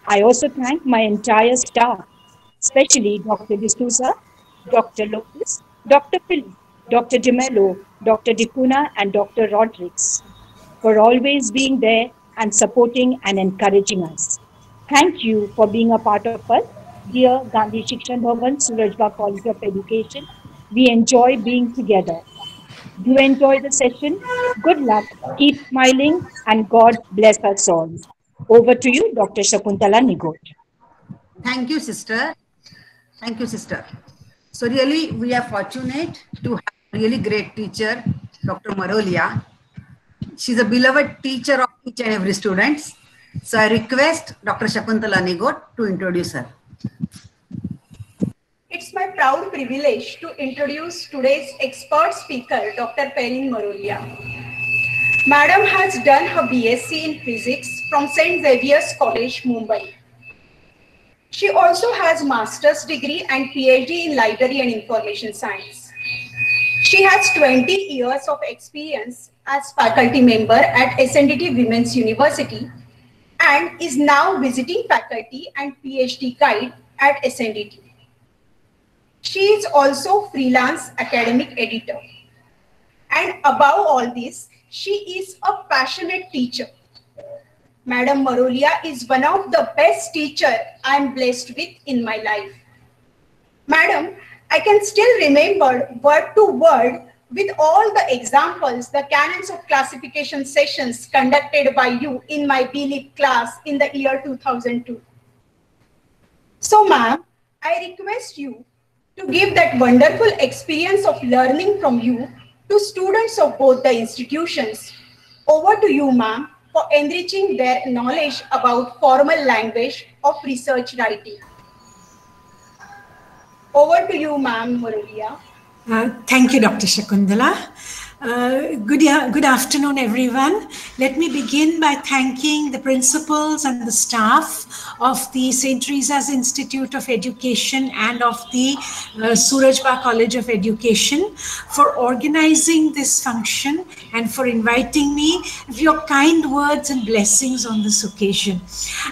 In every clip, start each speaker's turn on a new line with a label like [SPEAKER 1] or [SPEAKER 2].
[SPEAKER 1] I also thank my entire staff, especially Dr. D'Souza, Dr. Lopez, Dr. Philip, Dr. DeMello, Dr. DiCuna, and Dr. Rodriguez for always being there and supporting and encouraging us. Thank you for being a part of us. Dear Gandhi Shikshan Bhavan, Surajba College of Education, we enjoy being together. Do you enjoy the session? Good luck, keep smiling, and God bless us all. Over to you, Dr. Shakuntala Nigot.
[SPEAKER 2] Thank you, sister. Thank you, sister. So really, we are fortunate to have a really great teacher, Dr. Marolia. She's a beloved teacher of each and every student. So I request Dr. Shakuntala Nigot to introduce her.
[SPEAKER 3] It's my proud privilege to introduce today's expert speaker, Dr. Perin Marolia. Madam has done her BSc in Physics from St. Xavier's College, Mumbai. She also has master's degree and PhD in Library and Information Science. She has 20 years of experience as faculty member at SNDT Women's University and is now visiting faculty and PhD guide at SNDT. She is also freelance academic editor. And above all this, she is a passionate teacher. Madam Marolia is one of the best teachers I am blessed with in my life. Madam, I can still remember word to word with all the examples, the canons of classification sessions conducted by you in my B.Lib class in the year 2002. So ma'am, I request you to give that wonderful experience of learning from you to students of both the institutions. Over to you, ma'am, for enriching their knowledge about formal language of research writing. Over to you, ma'am Marolia.
[SPEAKER 4] Thank you, Dr. Shakuntala. Good afternoon, everyone. Let me begin by thanking the principals and the staff of the St. Teresa's Institute of Education and of the Surajba College of Education for organizing this function and for inviting me, for your kind words and blessings on this occasion.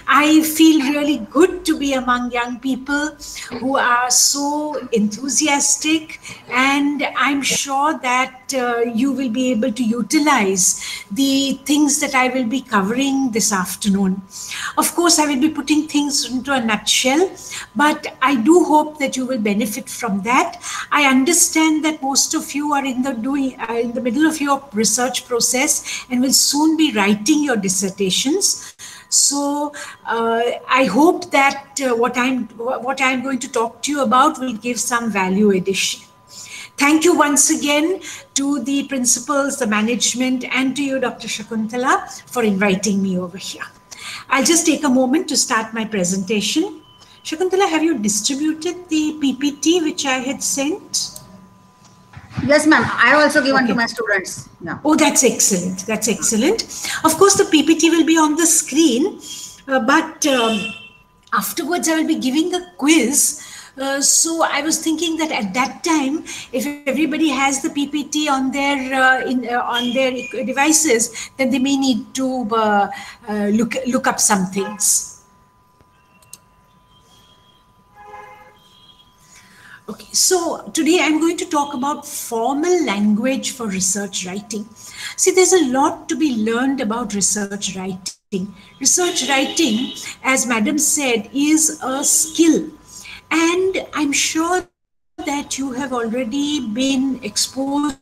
[SPEAKER 4] I feel really good to be among young people who are so enthusiastic, and I'm sure that you will be able to utilize the things that I will be covering this afternoon. Of course, I will be putting things into a nutshell, but I do hope that you will benefit from that. I understand that most of you are in the middle of your research process and will soon be writing your dissertations. So I hope that what I'm going to talk to you about will give some value addition. Thank you once again to the principals, the management, and to you, Dr. Shakuntala, for inviting me over here. I'll just take a moment to start my presentation. Shakuntala, have you distributed the PPT which I had sent?
[SPEAKER 2] Yes, ma'am. I have also given to my students. Yeah.
[SPEAKER 4] Oh, that's excellent. That's excellent. Of course, the PPT will be on the screen, but afterwards I will be giving a quiz. So I was thinking that at that time, if everybody has the PPT on their devices, then they may need to look up some things. Okay, so today I'm going to talk about formal language for research writing. See, there's a lot to be learned about research writing. Research writing, as Madam said, is a skill. And I'm sure that you have already been exposed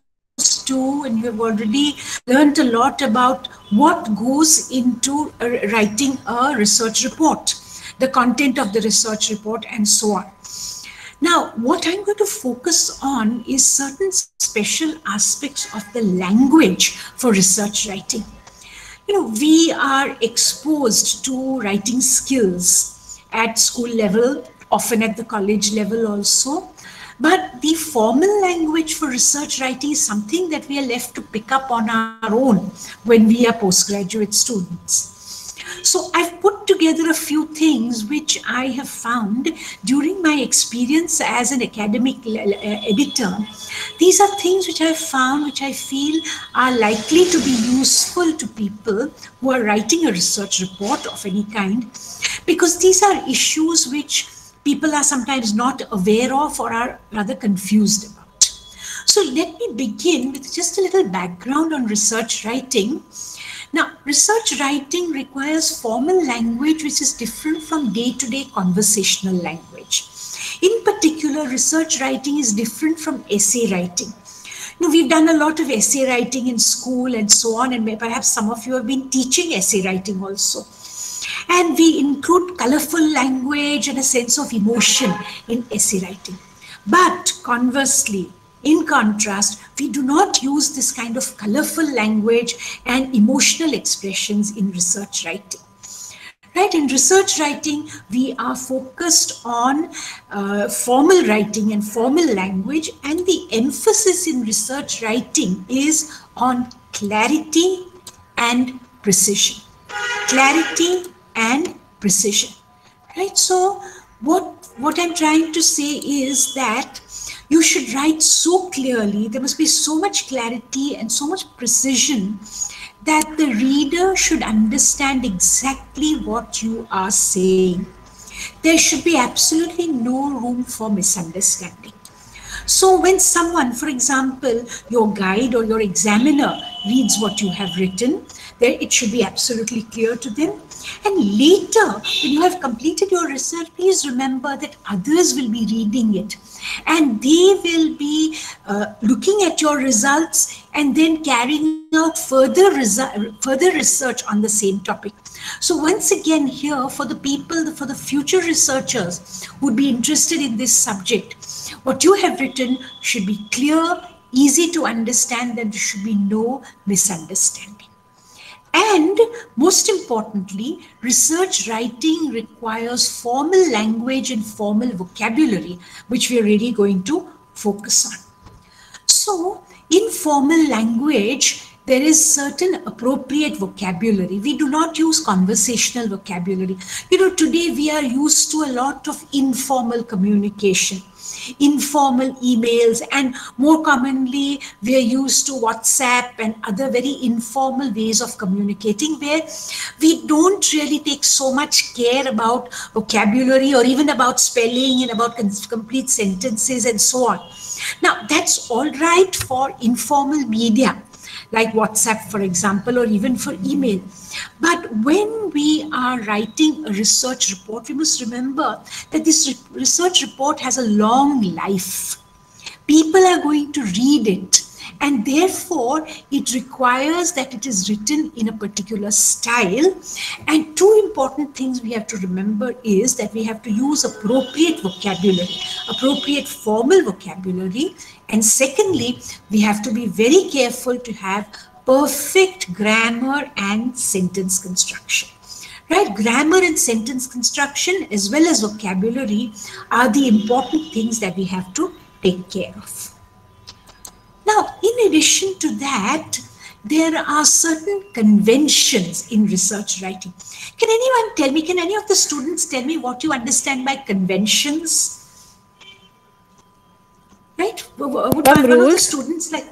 [SPEAKER 4] to and you have already learned a lot about what goes into writing a research report, the content of the research report, and so on. Now, what I'm going to focus on is certain special aspects of the language for research writing. You know, we are exposed to writing skills at school level, often at the college level also. But the formal language for research writing is something that we are left to pick up on our own when we are postgraduate students. So I've put together a few things which I have found during my experience as an academic editor. These are things which I've found which I feel are likely to be useful to people who are writing a research report of any kind, because these are issues which people are sometimes not aware of or are rather confused about. So let me begin with just a little background on research writing. Now, research writing requires formal language which is different from day-to-day conversational language. In particular, research writing is different from essay writing. Now, we've done a lot of essay writing in school and so on, and perhaps some of you have been teaching essay writing also. And we include colorful language and a sense of emotion in essay writing. But conversely, in contrast, we do not use this kind of colorful language and emotional expressions in research writing. Right, in research writing, we are focused on formal writing and formal language, and the emphasis in research writing is on clarity and precision. Clarity and precision. Right, so what I'm trying to say is that you should write so clearly, there must be so much clarity and so much precision that the reader should understand exactly what you are saying. There should be absolutely no room for misunderstanding. So when someone, for example, your guide or your examiner reads what you have written, then it should be absolutely clear to them. And later, when you have completed your research, please remember that others will be reading it. And they will be looking at your results and then carrying out further research on the same topic. So once again here, for the people, for the future researchers who would be interested in this subject, what you have written should be clear, easy to understand, and there should be no misunderstanding. And most importantly, research writing requires formal language and formal vocabulary, which we are really going to focus on. So, in formal language, there is certain appropriate vocabulary. We do not use conversational vocabulary. You know, today we are used to a lot of informal communication, informal emails, and more commonly we are used to WhatsApp and other very informal ways of communicating, where we don't really take so much care about vocabulary or even about spelling and about complete sentences and so on. Now, that's all right for informal media like WhatsApp, for example, or even for email. But when we are writing a research report, we must remember that this research report has a long life. People are going to read it, and therefore it requires that it is written in a particular style. And two important things we have to remember is that we have to use appropriate vocabulary, appropriate formal vocabulary. And secondly, we have to be very careful to have perfect grammar and sentence construction. Right? Grammar and sentence construction as well as vocabulary are the important things that we have to take care of. Now, in addition to that, there are certain conventions in research writing. Can anyone tell me, can any of the students tell me what you understand by conventions? Right? Would one of the students like?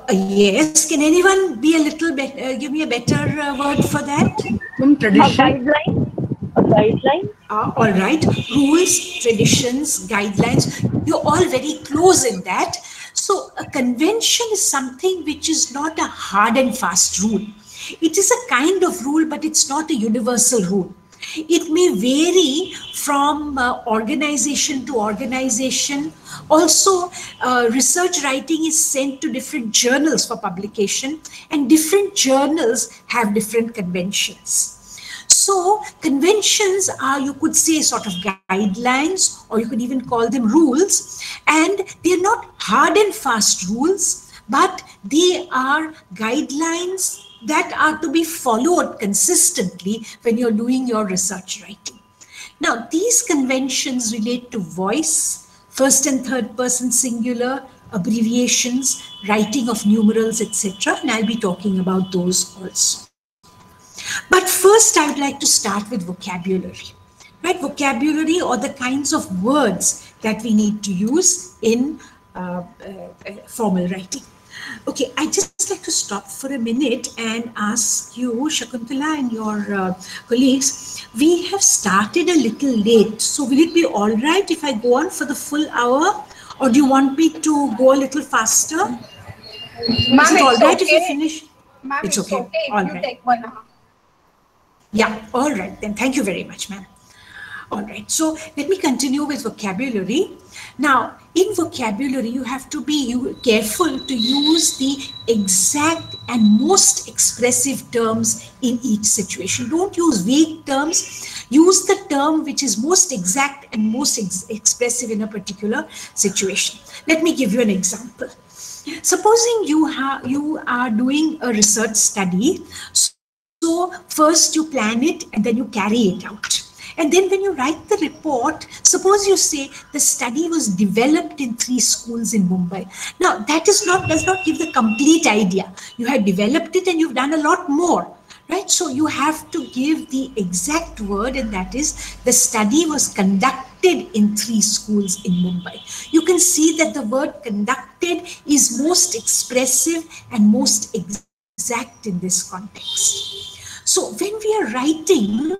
[SPEAKER 4] Yes. Can anyone be a little bit, give me a better word for that?
[SPEAKER 2] Tradition.
[SPEAKER 1] A guideline. A guideline.
[SPEAKER 4] All right. Rules, traditions, guidelines. You're all very close in that. So a convention is something which is not a hard and fast rule. It is a kind of rule, but it's not a universal rule. It may vary from organization to organization. Also, research writing is sent to different journals for publication, and different journals have different conventions. So conventions are, you could say, sort of guidelines, or you could even call them rules, and they're not hard and fast rules, but they are guidelines that are to be followed consistently when you're doing your research writing. Now, these conventions relate to voice, first and third person singular, abbreviations, writing of numerals, etc. And I'll be talking about those also. But first, I would like to start with vocabulary. Right? Vocabulary, or the kinds of words that we need to use in formal writing. Okay, I just like to stop for a minute and ask you, Shakuntala and your colleagues, we have started a little late. So will it be all right if I go on for the full hour, or do you want me to go a little faster? Is it all right if we finish?
[SPEAKER 3] Ma'am,
[SPEAKER 4] It's
[SPEAKER 3] it's
[SPEAKER 4] okay.
[SPEAKER 3] okay if
[SPEAKER 4] All
[SPEAKER 3] you
[SPEAKER 4] right.
[SPEAKER 3] take 1 hour.
[SPEAKER 4] Yeah, all right then. Thank you very much, ma'am. All right, so let me continue with vocabulary. Now, in vocabulary, you have to be careful to use the exact and most expressive terms in each situation. Don't use vague terms. Use the term which is most exact and most expressive in a particular situation. Let me give you an example. Supposing you are doing a research study, so first you plan it and then you carry it out. And then when you write the report, suppose you say the study was developed in 3 schools in Mumbai. Now that does not give the complete idea. You have developed it and you've done a lot more, right? So you have to give the exact word, and that is the study was conducted in 3 schools in Mumbai. You can see that the word conducted is most expressive and most exact in this context. So when we are writing,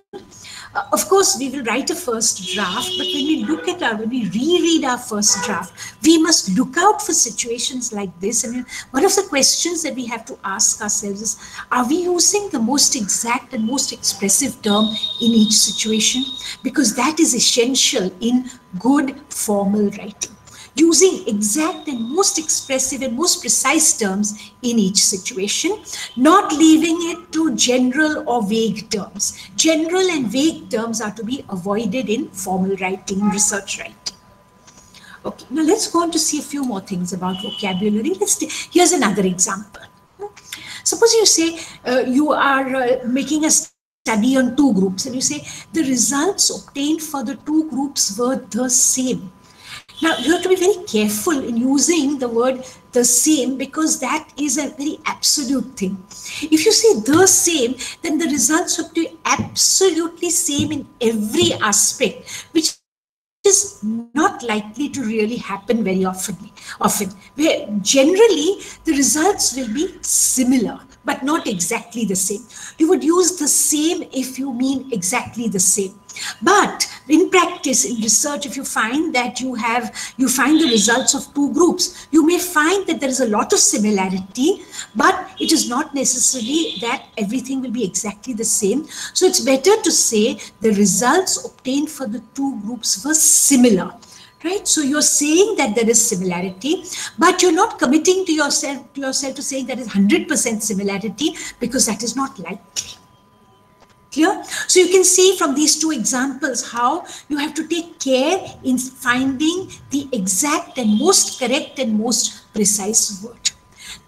[SPEAKER 4] of course, we will write a first draft, but when we reread our first draft, we must look out for situations like this. And one of the questions that we have to ask ourselves is, are we using the most exact and most expressive term in each situation? Because that is essential in good formal writing. Using exact and most expressive and most precise terms in each situation, not leaving it to general or vague terms. General and vague terms are to be avoided in formal writing, research writing. Okay, now let's go on to see a few more things about vocabulary. Here's another example. Suppose you say you are making a study on 2 groups, and you say the results obtained for the 2 groups were the same. Now, you have to be very careful in using the word the same, because that is a very absolute thing. If you say the same, then the results have to be absolutely same in every aspect, which is not likely to really happen very often. Where generally the results will be similar, but not exactly the same. You would use the same if you mean exactly the same. But in practice, in research, if you find that you find the results of 2 groups, you may find that there is a lot of similarity, but it is not necessarily that everything will be exactly the same. So it's better to say the results obtained for the 2 groups were similar. Right? So you're saying that there is similarity, but you're not committing to yourself to saying that is 100% similarity, because that is not likely. Clear? So you can see from these 2 examples how you have to take care in finding the exact and most correct and most precise word.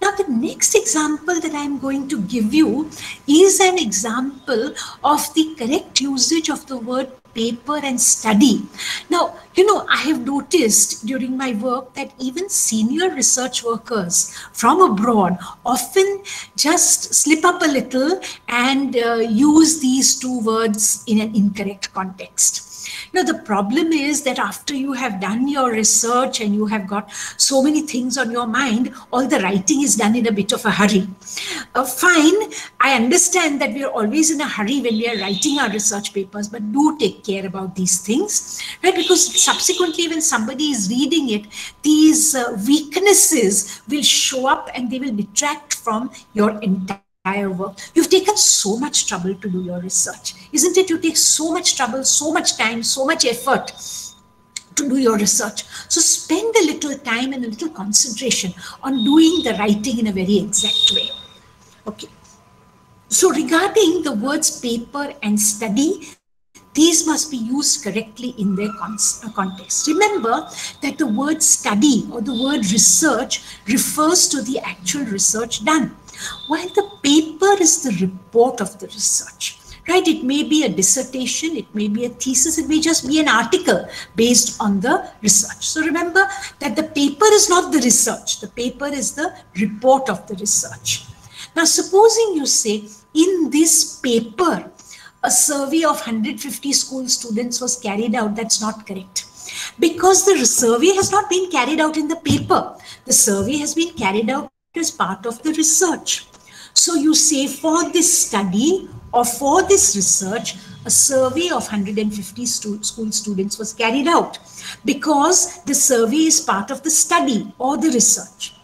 [SPEAKER 4] Now, the next example that I'm going to give you is an example of the correct usage of the word paper and study. Now, I have noticed during my work that even senior research workers from abroad often just slip up a little and use these 2 words in an incorrect context. Now, the problem is that after you have done your research and you have got so many things on your mind, all the writing is done in a bit of a hurry. Fine, I understand that we are always in a hurry when we are writing our research papers, but do take care about these things, right? Because subsequently, when somebody is reading it, these weaknesses will show up and they will detract from your entire work. You've taken so much trouble to do your research, isn't it? You take so much trouble, so much time, so much effort to do your research. So spend a little time and a little concentration on doing the writing in a very exact way. Okay. So regarding the words paper and study, these must be used correctly in their context. Remember that the word study or the word research refers to the actual research done, while the paper is the report of the research. Right? It may be a dissertation, it may be a thesis, it may just be an article based on the research. So remember that the paper is not the research, the paper is the report of the research. Now, supposing you say, in this paper, a survey of 150 school students was carried out. That's not correct, because the survey has not been carried out in the paper. The survey has been carried out as part of the research. So you say for this study or for this research, a survey of 150 school students was carried out, because the survey is part of the study or the research.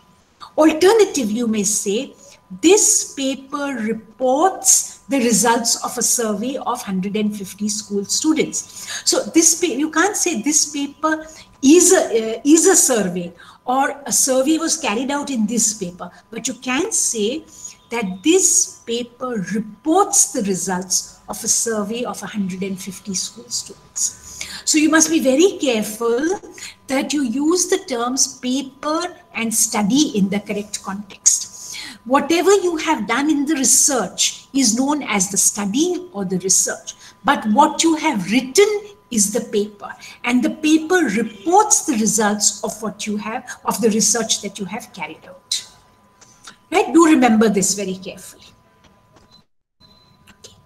[SPEAKER 4] Alternatively, you may say, this paper reports the results of a survey of 150 school students. So this you can't say this paper is a survey, or a survey was carried out in this paper, but you can say that this paper reports the results of a survey of 150 school students. So you must be very careful that you use the terms paper and study in the correct context. Whatever you have done in the research is known as the study or the research, but what you have written is the paper, and the paper reports the results of what you have, of the research that you have carried out. Right? Do remember this very carefully. Okay.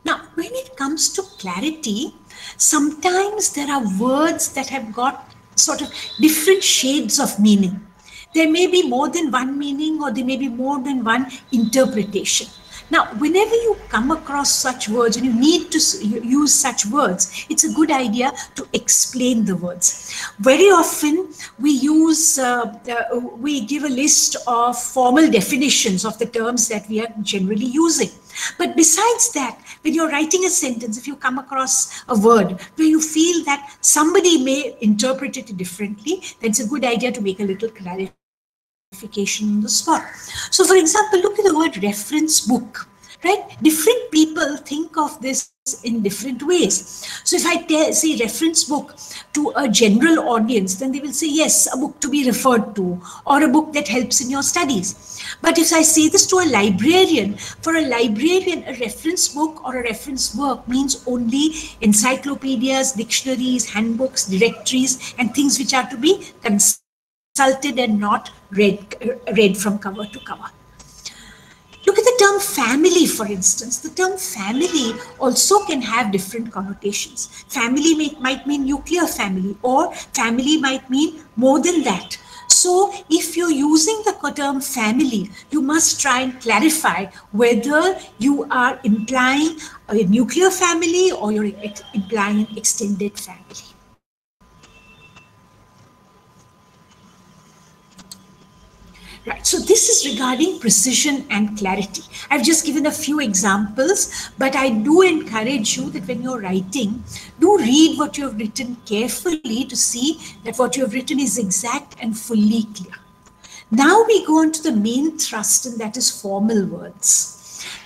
[SPEAKER 4] Now, when it comes to clarity, sometimes there are words that have got sort of different shades of meaning. There may be more than one meaning, or there may be more than one interpretation. Now, whenever you come across such words and you need to use such words, it's a good idea to explain the words. Very often we use, we give a list of formal definitions of the terms that we are generally using. But besides that, when you're writing a sentence, if you come across a word where you feel that somebody may interpret it differently, then it's a good idea to make a little clarification on the spot. So for example, look at the word reference book, right? Different people think of this in different ways. So if I say reference book to a general audience, then they will say, yes, a book to be referred to, or a book that helps in your studies. But if I say this to a librarian, for a librarian, a reference book or a reference work means only encyclopedias, dictionaries, handbooks, directories, and things which are to be consulted and not read from cover to cover. Look at the term family, for instance. The term family also can have different connotations. Family might mean nuclear family, or family might mean more than that. So if you're using the term family, you must try and clarify whether you are implying a nuclear family or you're implying an extended family. Right, so this is regarding precision and clarity. I've just given a few examples, but I do encourage you that when you're writing, do read what you have written carefully to see that what you have written is exact and fully clear. Now we go on to the main thrust, and that is formal words.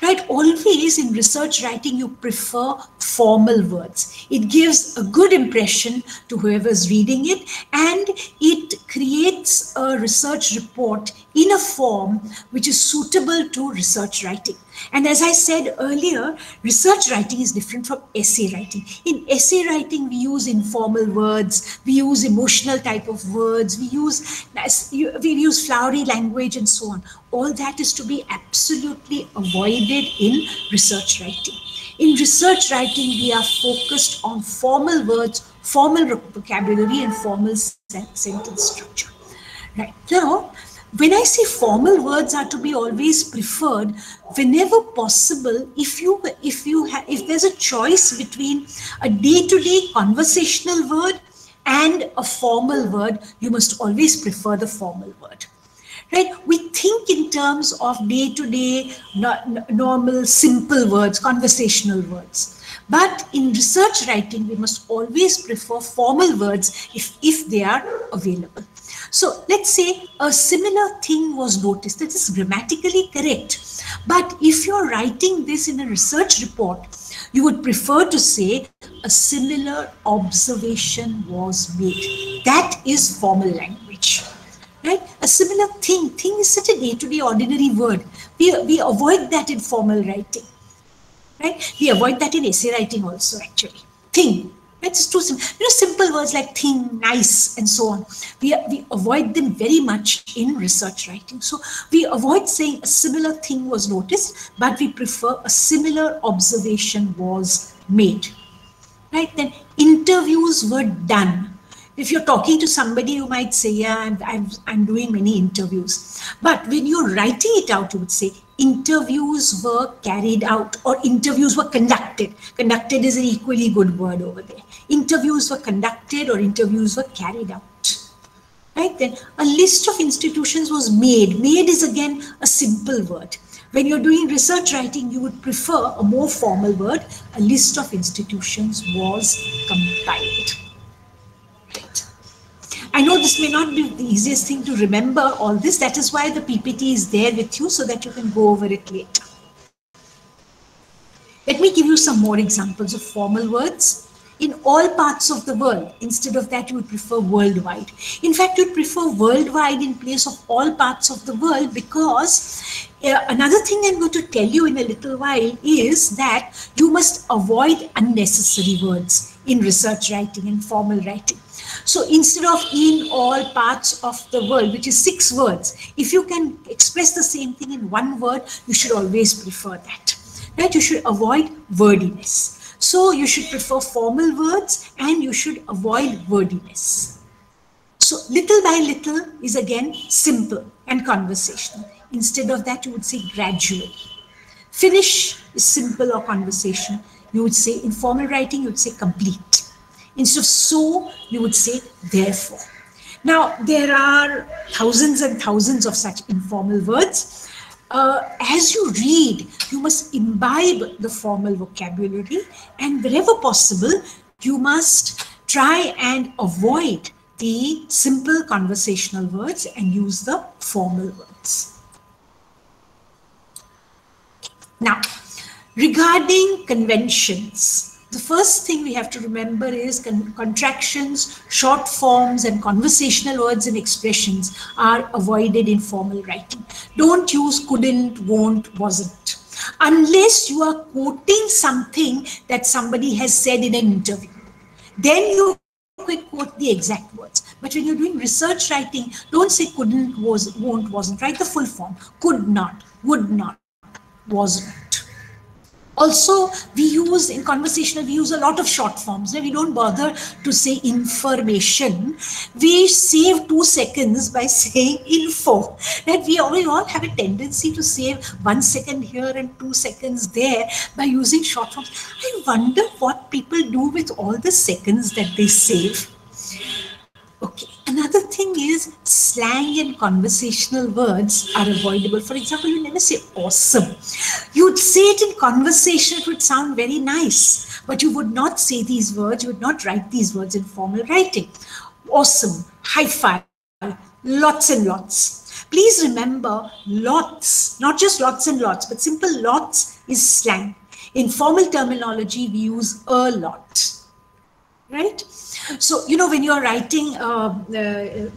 [SPEAKER 4] Right, always in research writing, you prefer formal words. It gives a good impression to whoever's reading it, and it creates a research report in a form which is suitable to research writing. And as I said earlier, research writing is different from essay writing. In essay writing, we use informal words, we use emotional type of words, we use flowery language and so on. All that is to be absolutely avoided in research writing. In research writing, we are focused on formal words, formal vocabulary, and formal sentence structure. Right. Now, when I say formal words are to be always preferred, whenever possible, if there's a choice between a day-to-day conversational word and a formal word, you must always prefer the formal word. Right? We think in terms of day-to-day, normal, simple words, conversational words. But in research writing, we must always prefer formal words if they are available. So let's say a similar thing was noticed. That is grammatically correct. But if you're writing this in a research report, you would prefer to say a similar observation was made. That is formal language. Right? A similar thing. Thing is such a day-to-day ordinary word. We avoid that in formal writing. Right? We avoid that in essay writing also, actually. Thing. It's too simple. Simple words like thing, nice, and so on. We avoid them very much in research writing. So we avoid saying a similar thing was noticed, but we prefer a similar observation was made. Right? Then interviews were done. If you're talking to somebody, you might say, yeah, I'm doing many interviews. But when you're writing it out, you would say, interviews were carried out, or interviews were conducted. Conducted is an equally good word over there. Interviews were conducted or interviews were carried out. Right? Then a list of institutions was made. Made is again a simple word. When you're doing research writing, you would prefer a more formal word. A list of institutions was compiled. Right. I know this may not be the easiest thing to remember all this. That is why the PPT is there with you so that you can go over it later. Let me give you some more examples of formal words. In all parts of the world, instead of that, you would prefer worldwide. In fact, you'd prefer worldwide in place of all parts of the world, because another thing I'm going to tell you in a little while is that you must avoid unnecessary words in research writing and formal writing. So instead of in all parts of the world, which is 6 words, if you can express the same thing in 1 word, you should always prefer that. Right? You should avoid wordiness. So you should prefer formal words and you should avoid wordiness. So little by little is again simple and conversational. Instead of that, you would say gradually. Finish is simple or conversation. You would say in formal writing, you would say complete. Instead of so, you would say therefore. Now, there are thousands and thousands of such informal words. As you read, you must imbibe the formal vocabulary, and wherever possible, you must try and avoid the simple conversational words and use the formal words. Now, regarding conventions, the first thing we have to remember is contractions, short forms, and conversational words and expressions are avoided in formal writing. Don't use couldn't, won't, wasn't, unless you are quoting something that somebody has said in an interview. Then you quick quote the exact words. But when you're doing research writing, don't say couldn't, was, won't, wasn't. Write the full form. Could not, would not, wasn't. Also, we use, in conversational, we use a lot of short forms. We don't bother to say information. We save 2 seconds by saying info. That we all have a tendency to save 1 second here and 2 seconds there by using short forms. I wonder what people do with all the seconds that they save. Okay, another thing is slang and conversational words are avoidable. For example, you never say awesome. You'd say it in conversation, it would sound very nice, but you would not say these words, you would not write these words in formal writing. Awesome, high five, lots and lots. Please remember, lots, not just lots and lots, but simple lots is slang. In formal terminology, we use a lot, right? So, you know, when you're writing a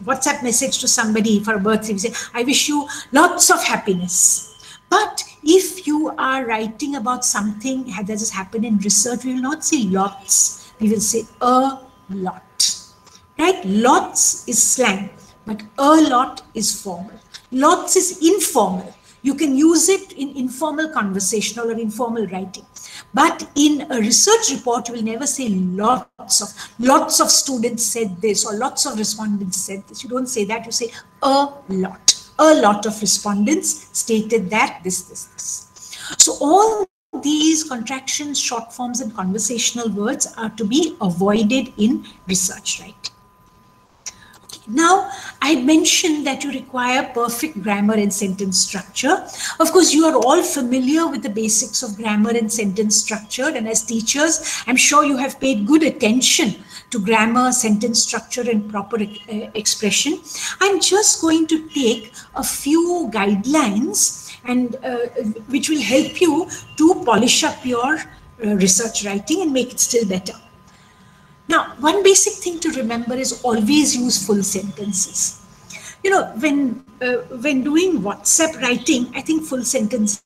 [SPEAKER 4] WhatsApp message to somebody for a birthday, you say, I wish you lots of happiness. But if you are writing about something that has happened in research, we will not say lots, we will say a lot, right? Lots is slang, but a lot is formal. Lots is informal. You can use it in informal conversational or informal writing. But in a research report, you will never say lots of students said this or lots of respondents said this. You don't say that, you say a lot. A lot of respondents stated that this. So all these contractions, short forms, and conversational words are to be avoided in research writing. Now, I mentioned that you require perfect grammar and sentence structure. Of course, you are all familiar with the basics of grammar and sentence structure, and as teachers, I'm sure you have paid good attention to grammar, sentence structure, and proper expression. I'm just going to take a few guidelines and which will help you to polish up your research writing and make it still better. Now, one basic thing to remember is always use full sentences. You know, when doing WhatsApp writing, I think full sentences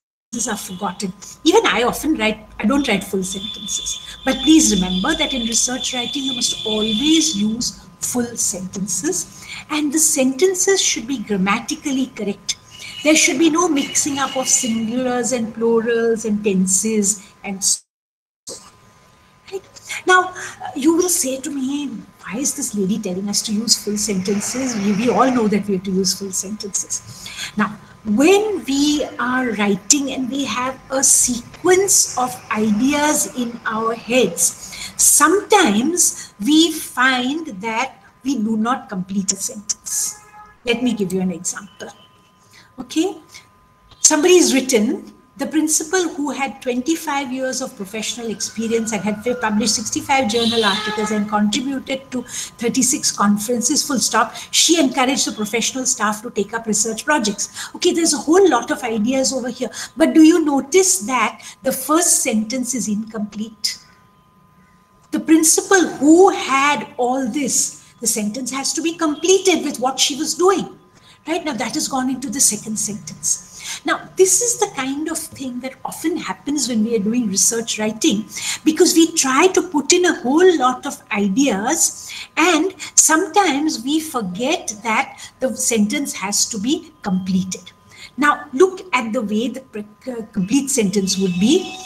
[SPEAKER 4] are forgotten. Even I often write, I don't write full sentences. But please remember that in research writing, you must always use full sentences. And the sentences should be grammatically correct. There should be no mixing up of singulars and plurals and tenses and so on. Right? Now, you will say to me, why is this lady telling us to use full sentences? We all know that we have to use full sentences. Now, when we are writing and we have a sequence of ideas in our heads, sometimes we find that we do not complete a sentence. Let me give you an example. Okay, somebody has written, the principal who had 25 years of professional experience and had published 65 journal articles and contributed to 36 conferences, full stop, she encouraged the professional staff to take up research projects. Okay, there's a whole lot of ideas over here, but do you notice that the first sentence is incomplete? The principal who had all this, the sentence has to be completed with what she was doing. Right now, that has gone into the second sentence. Now, this is the kind of thing that often happens when we are doing research writing, because we try to put in a whole lot of ideas and sometimes we forget that the sentence has to be completed. Now, look at the way the complete sentence would be.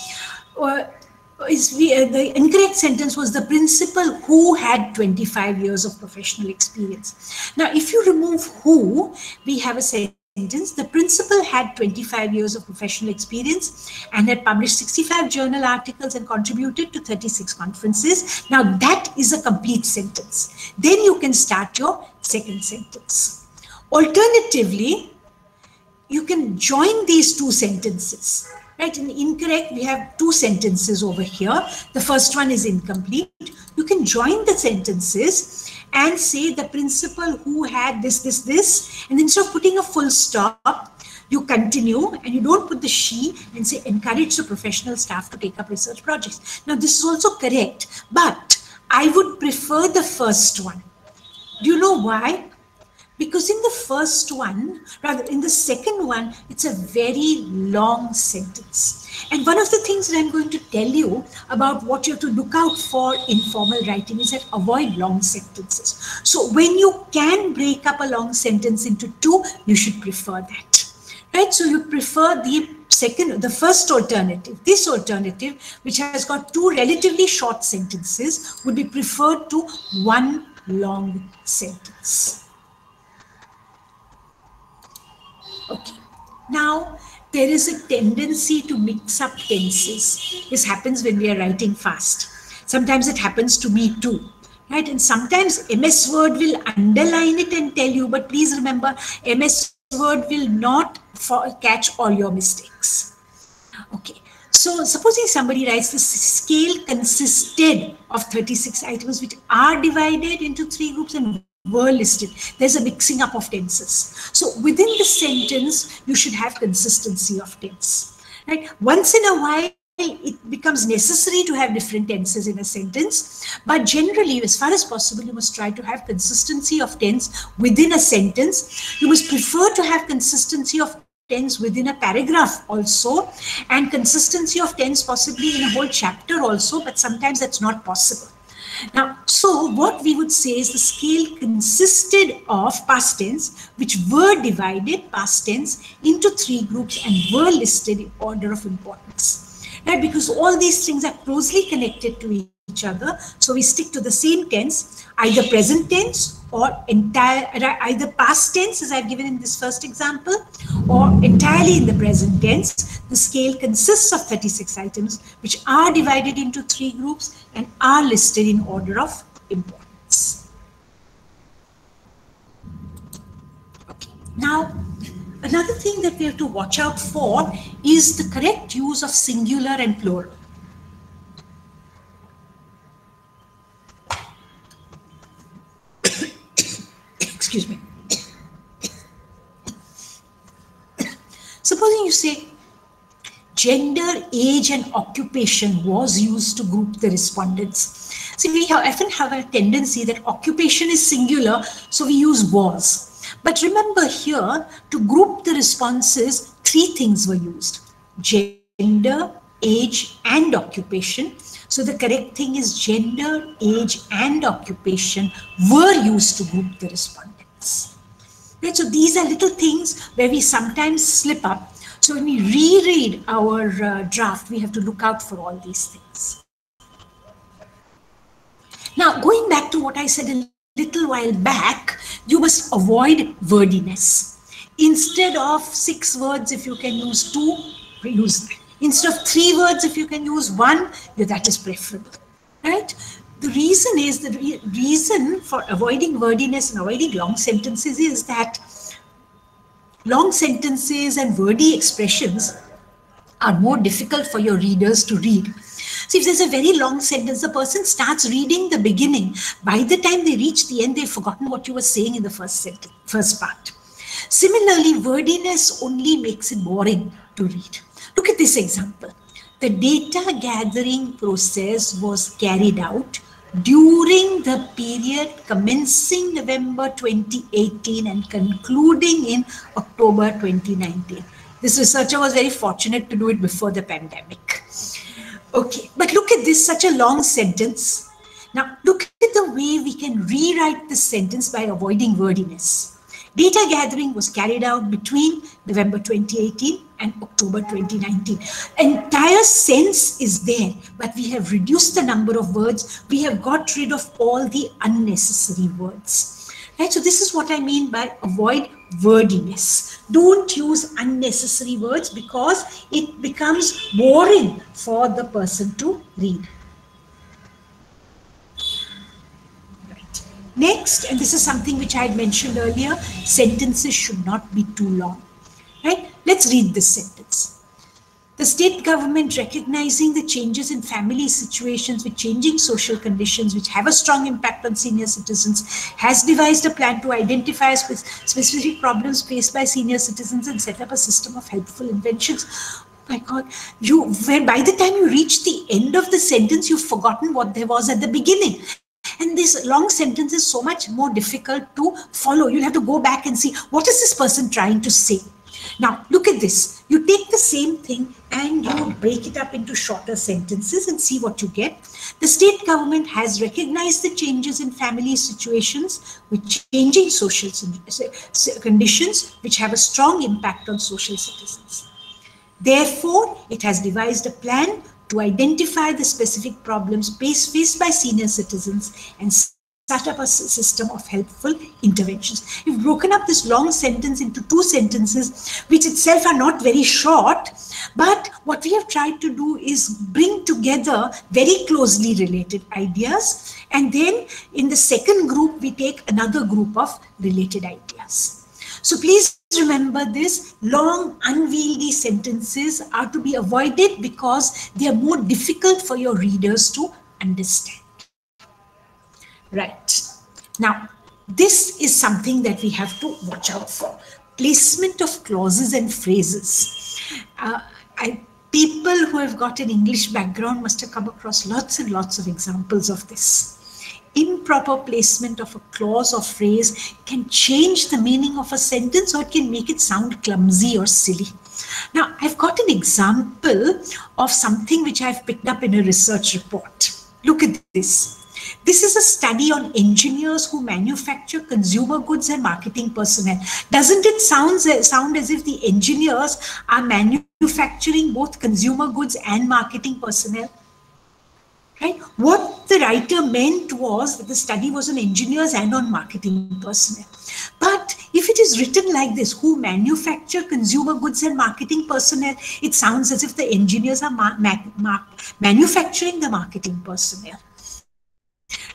[SPEAKER 4] The incorrect sentence was the principal who had 25 years of professional experience. Now, if you remove who, we have a sentence, the principal had 25 years of professional experience and had published 65 journal articles and contributed to 36 conferences. Now, that is a complete sentence. Then you can start your second sentence. Alternatively, you can join these two sentences. Right, in incorrect, we have two sentences over here. The first one is incomplete. You can join the sentences and say the principal who had this, and instead of putting a full stop, you continue and you don't put the she and say encourage the professional staff to take up research projects. Now, this is also correct, but I would prefer the first one. Do you know why? Because in the first one, rather in the second one, it's a very long sentence. And one of the things that I'm going to tell you about what you have to look out for in formal writing is that avoid long sentences. So when you can break up a long sentence into two, you should prefer that. Right? So you prefer the first alternative. This alternative, which has got two relatively short sentences, would be preferred to one long sentence. Okay. Now, there is a tendency to mix up tenses. This happens when we are writing fast. Sometimes it happens to me too. Right? And sometimes MS Word will underline it and tell you, but please remember, MS Word will not catch all your mistakes. Okay. So supposing somebody writes the scale consisted of 36 items which are divided into 3 groups and were listed. There's a mixing up of tenses. So within the sentence, you should have consistency of tense. Right? Once in a while, it becomes necessary to have different tenses in a sentence. But generally, as far as possible, you must try to have consistency of tense within a sentence. You must prefer to have consistency of tense within a paragraph also, and consistency of tense possibly in a whole chapter also, but sometimes that's not possible. Now, so what we would say is the scale consisted of past tense, which were divided, past tense, into 3 groups and were listed in order of importance. Right? Because all these things are closely connected to each other. So we stick to the same tense, either present tense or either past tense, as I've given in this first example, or entirely in the present tense. The scale consists of 36 items, which are divided into 3 groups and are listed in order of importance. Okay. Now, another thing that we have to watch out for is the correct use of singular and plural. Excuse me. Supposing you say gender, age, and occupation was used to group the respondents. See, we often have a tendency that occupation is singular, so we use was. But remember here, to group the responses, 3 things were used: gender, age, and occupation. So the correct thing is gender, age, and occupation were used to group the respondents. Right? So these are little things where we sometimes slip up. So when we reread our draft, we have to look out for all these things. back to what I said a little while back, you must avoid wordiness. Instead of 6 words, if you can use 2, use that. Instead of 3 words, if you can use 1, that is preferable, right? The reason is, the reason for avoiding wordiness and avoiding long sentences is that long sentences and wordy expressions are more difficult for your readers to read. So if there's a very long sentence, the person starts reading the beginning. By the time they reach the end, they've forgotten what you were saying in the first part. Similarly, wordiness only makes it boring to read. Look at this example. The data gathering process was carried out during the period commencing November 2018 and concluding in October 2019. This researcher was very fortunate to do it before the pandemic. Okay, but look at this, such a long sentence. Now, look at the way we can rewrite this sentence by avoiding wordiness. Data gathering was carried out between November 2018 and October 2019. Entire sense is there, but we have reduced the number of words. We have got rid of all the unnecessary words. Right? So this is what I mean by avoid wordiness. Don't use unnecessary words because it becomes boring for the person to read. Next, and this is something which I had mentioned earlier, sentences should not be too long, right? Let's read this sentence. The state government, recognizing the changes in family situations with changing social conditions which have a strong impact on senior citizens, has devised a plan to identify specific problems faced by senior citizens and set up a system of helpful inventions. Oh my God, by the time you reach the end of the sentence, you've forgotten what there was at the beginning. And this long sentence is so much more difficult to follow. You'll have to go back and see, what is this person trying to say? Now, look at this. You take the same thing and you break it up into shorter sentences and see what you get. The state government has recognized the changes in family situations with changing social conditions which have a strong impact on social citizens. Therefore, it has devised a plan to identify the specific problems faced by senior citizens and set up a system of helpful interventions. We've broken up this long sentence into 2 sentences, which itself are not very short, but what we have tried to do is bring together very closely related ideas, and then in the second group, we take another group of related ideas. So please remember this, long, unwieldy sentences are to be avoided because they are more difficult for your readers to understand. Right. Now, this is something that we have to watch out for. Placement of clauses and phrases. People who have got an English background must have come across lots and lots of examples of this. Improper placement of a clause or phrase can change the meaning of a sentence, or it can make it sound clumsy or silly. Now, I've got an example of something which I've picked up in a research report. Look at this. This is a study on engineers who manufacture consumer goods and marketing personnel. Doesn't it sound as if the engineers are manufacturing both consumer goods and marketing personnel? Right? What the writer meant was that the study was on engineers and on marketing personnel. But if it is written like this, who manufacture consumer goods and marketing personnel, it sounds as if the engineers are manufacturing the marketing personnel.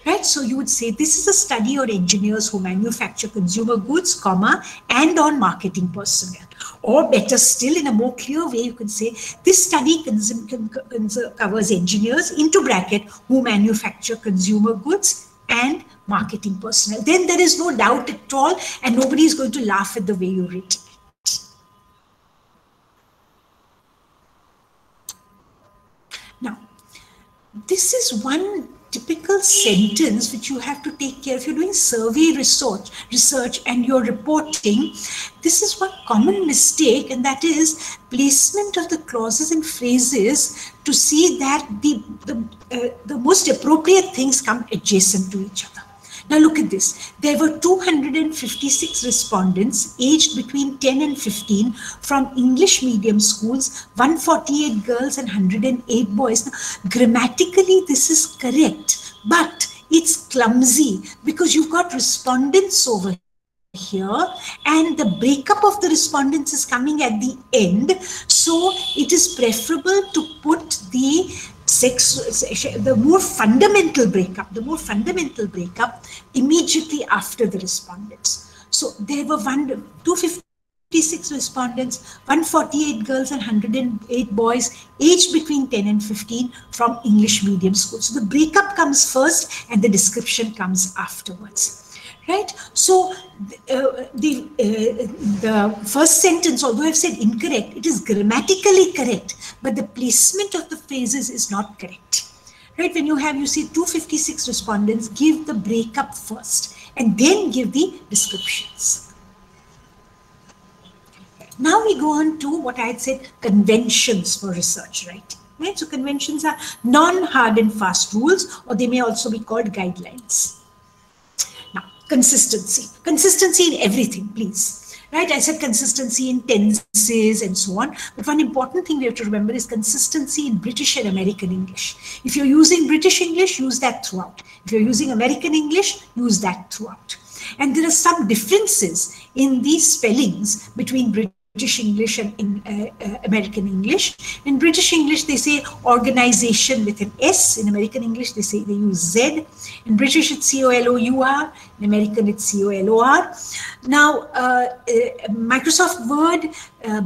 [SPEAKER 4] Right? So you would say this is a study on engineers who manufacture consumer goods, comma, and on marketing personnel. Or better still, in a more clear way, you can say this study covers engineers, into bracket, who manufacture consumer goods and marketing personnel. Then there is no doubt at all, and nobody is going to laugh at the way you read it. Now, this is one typical sentence which you have to take care of. If you're doing survey research and you're reporting, this is one common mistake, and that is placement of the clauses and phrases to see that the most appropriate things come adjacent to each other. Now look at this. There were 256 respondents aged between 10 and 15 from English medium schools, 148 girls and 108 boys. Now, grammatically, this is correct, but it's clumsy because you've got respondents over here and the breakup of the respondents is coming at the end. So it is preferable to put the more fundamental breakup immediately after the respondents. So there were 256 respondents, 148 girls and 108 boys aged between 10 and 15 from English medium schools. So the breakup comes first and the description comes afterwards. Right? So the first sentence, although I've said incorrect, it is grammatically correct, but the placement of the phrases is not correct. Right? When you see 256 respondents, give the breakup first and then give the descriptions. Now we go on to what I had said, conventions for research writing. Right? So conventions are non-hard and fast rules, or they may also be called guidelines. Consistency in everything, please. Right? I said consistency in tenses and so on. But one important thing we have to remember is consistency in British and American English. If you're using British English, use that throughout. If you're using American English, use that throughout. And there are some differences in these spellings between British English and American English. In British English, they say organization with an S. In American English, they use Z. In British, it's C-O-L-O-U-R. In American, it's C-O-L-O-R. Now, Microsoft Word,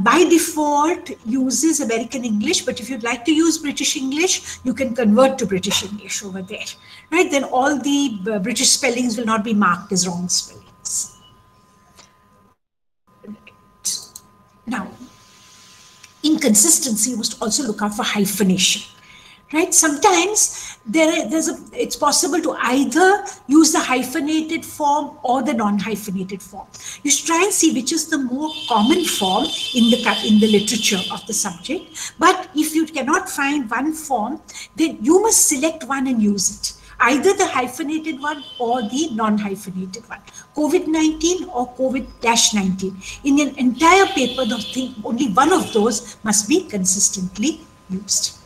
[SPEAKER 4] by default, uses American English. But if you'd like to use British English, you can convert to British English over there. Right? Then all the British spellings will not be marked as wrong spellings. Now, inconsistency, you must also look out for hyphenation, right? Sometimes it's possible to either use the hyphenated form or the non-hyphenated form. You should try and see which is the more common form in the literature of the subject. But if you cannot find one form, then you must select one and use it. Either the hyphenated one or the non-hyphenated one. COVID-19 or COVID-19. In an entire paper, only one of those must be consistently used.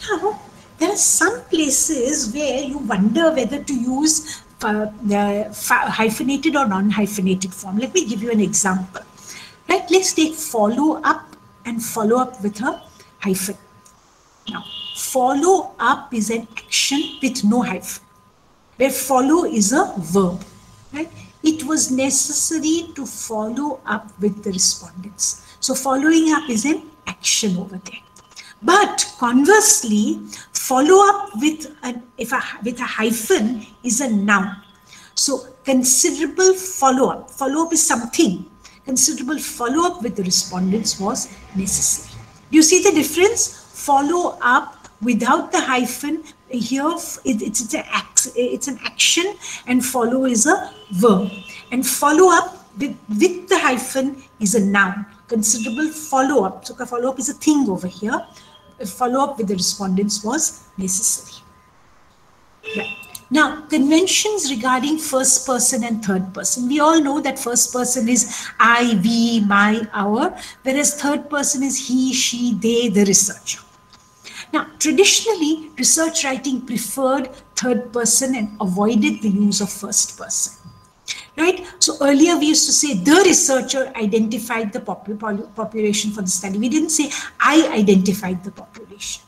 [SPEAKER 4] Now, there are some places where you wonder whether to use the hyphenated or non-hyphenated form. Let me give you an example. Right? Let's take follow up and follow up with a hyphen. Now, follow up is an action with no hyphen, where follow is a verb. Right? It was necessary to follow up with the respondents. So following up is an action over there. But conversely, follow up with a hyphen is a noun. So considerable follow up. Follow up is something. Considerable follow up with the respondents was necessary. Do you see the difference? Follow up without the hyphen, here it's an action and follow is a verb. And follow up with the hyphen is a noun. Considerable follow up. So follow up is a thing over here. Follow up with the respondents was necessary. Right. Now, conventions regarding first person and third person. We all know that first person is I, we, my, our, whereas third person is he, she, they, the researcher. Now, traditionally, research writing preferred third person and avoided the use of first person. Right? So earlier we used to say the researcher identified the population for the study. We didn't say I identified the population.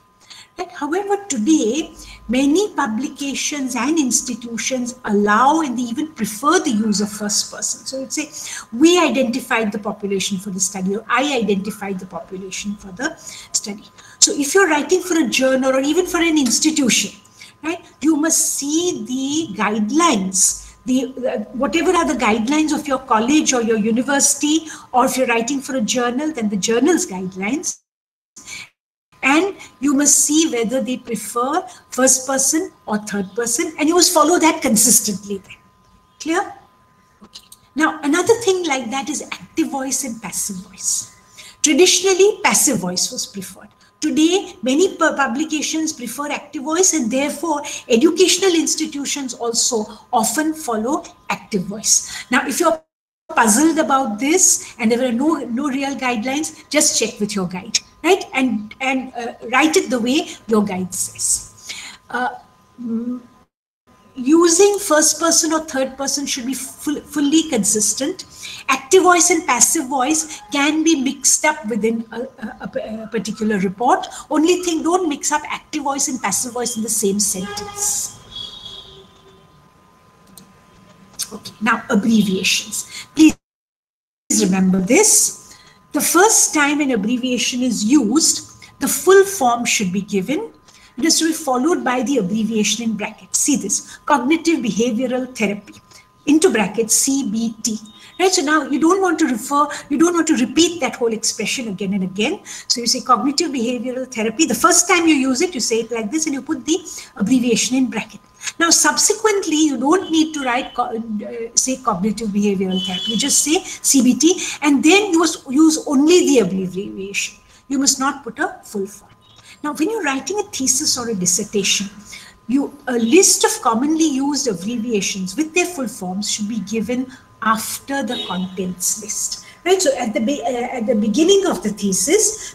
[SPEAKER 4] Right? However, today, many publications and institutions allow and they even prefer the use of first person. So it's say, we identified the population for the study, or I identified the population for the study. So if you're writing for a journal or even for an institution, right, you must see the guidelines, whatever are the guidelines of your college or your university, or if you're writing for a journal, then the journal's guidelines. And you must see whether they prefer first person or third person, and you must follow that consistently then. Clear? Okay. Now, another thing like that is active voice and passive voice. Traditionally, passive voice was preferred. Today, many publications prefer active voice, and therefore, educational institutions also often follow active voice. Now, if you're puzzled about this and there are no real guidelines, just check with your guide, right? And write it the way your guide says. using first person or third person should be fully consistent. Active voice and passive voice can be mixed up within a particular report. Only thing, don't mix up active voice and passive voice in the same sentence. Okay, now abbreviations. Please remember this. The first time an abbreviation is used, the full form should be given. It is to be followed by the abbreviation in brackets. See this, cognitive behavioral therapy, into brackets CBT. Right, so now you don't want to repeat that whole expression again and again. So you say cognitive behavioral therapy. The first time you use it, you say it like this and you put the abbreviation in bracket. Now subsequently, you don't need to write, say cognitive behavioral therapy. You just say CBT and then you must use only the abbreviation. You must not put a full form. Now when you're writing a thesis or a dissertation, a list of commonly used abbreviations with their full forms should be given after the contents list, right? So at the beginning of the thesis,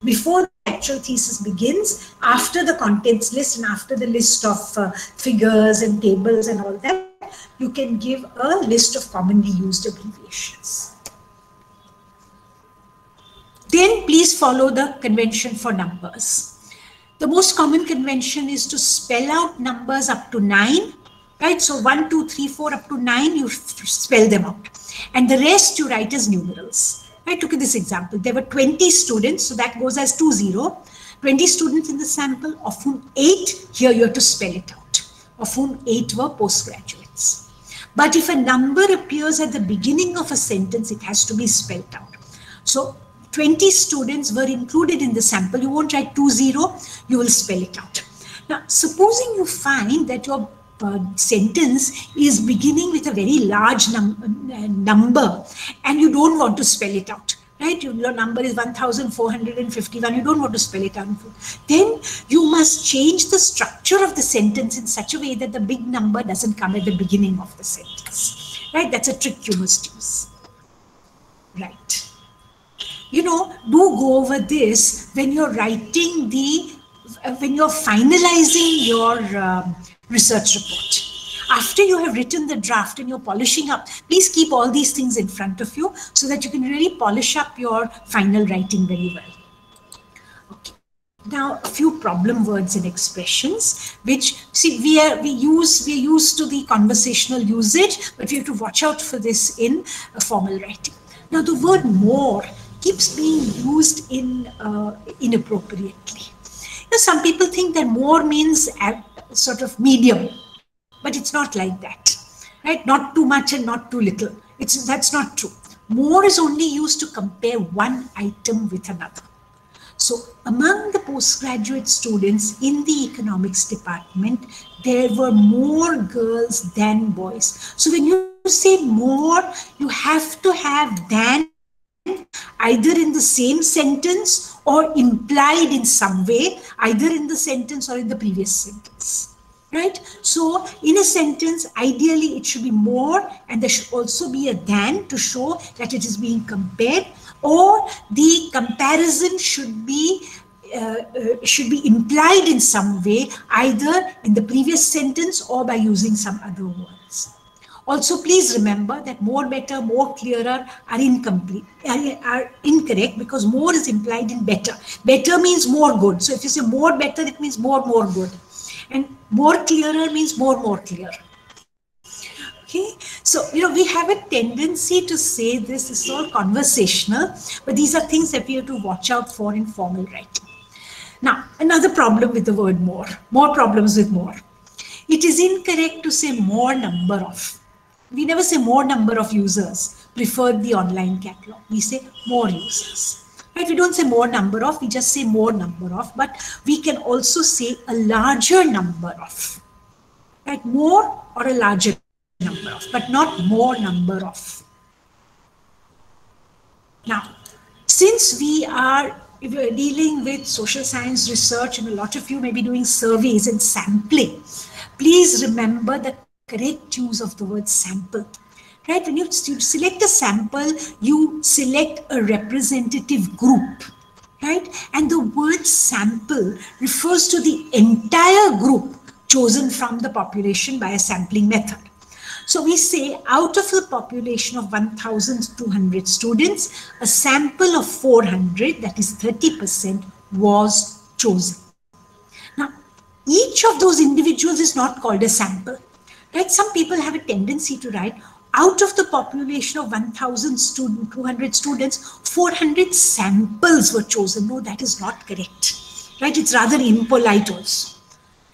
[SPEAKER 4] before the actual thesis begins, after the contents list and after the list of figures and tables and all that, you can give a list of commonly used abbreviations. Then please follow the convention for numbers. The most common convention is to spell out numbers up to 9. Right, so 1, 2, 3, 4 up to 9, you spell them out. And the rest you write as numerals. Right, look at this example. There were 20 students, so that goes as 20. 20 students in the sample, of whom 8, here you have to spell it out, of whom 8 were postgraduates. But if a number appears at the beginning of a sentence, it has to be spelled out. So 20 students were included in the sample. You won't write 20, you will spell it out. Now, supposing you find that your sentence is beginning with a very large number and you don't want to spell it out, right? Your number is 1451, you don't want to spell it out. Then you must change the structure of the sentence in such a way that the big number doesn't come at the beginning of the sentence, right? That's a trick you must use, right? You know, do go over this when you're writing when you're finalizing your research report. After you have written the draft and you're polishing up, please keep all these things in front of you so that you can really polish up your final writing very well. Okay. Now, a few problem words and expressions, which, see, we're used to the conversational usage, but we have to watch out for this in formal writing. Now, the word more keeps being used inappropriately. You know, some people think that more means sort of medium, but it's not like that, right? Not too much and not too little. That's not true. More is only used to compare one item with another. So among the postgraduate students in the economics department, there were more girls than boys. So when you say more, you have to have than either in the same sentence or implied in some way, either in the sentence or in the previous sentence, right? So in a sentence, ideally it should be more, and there should also be a than to show that it is being compared, or the comparison should be implied in some way, either in the previous sentence or by using some other words. Also, please remember that more, better, more, clearer are incorrect because more is implied in better. Better means more good. So if you say more better, it means more good. And more clearer means more clear. Okay, so we have a tendency to say this is all conversational, but these are things that we have to watch out for in formal writing. Now, another problem with the word more problems with more. It is incorrect to say more number of. We never say more number of users preferred the online catalog. We say more users. Right? We don't say more number of, we just say more number of, but we can also say a larger number of. Right? More or a larger number of, but not more number of. Now, since we are dealing with social science research and a lot of you may be doing surveys and sampling, please remember the correct use of the word sample. Right? When you select a sample, you select a representative group. Right? And the word sample refers to the entire group chosen from the population by a sampling method. So we say out of the population of 1,200 students, a sample of 400, that is 30%, was chosen. Now, each of those individuals is not called a sample, right? Some people have a tendency to write, out of the population of 1,200 students, 400 samples were chosen. No, that is not correct, right? It's rather impolite also,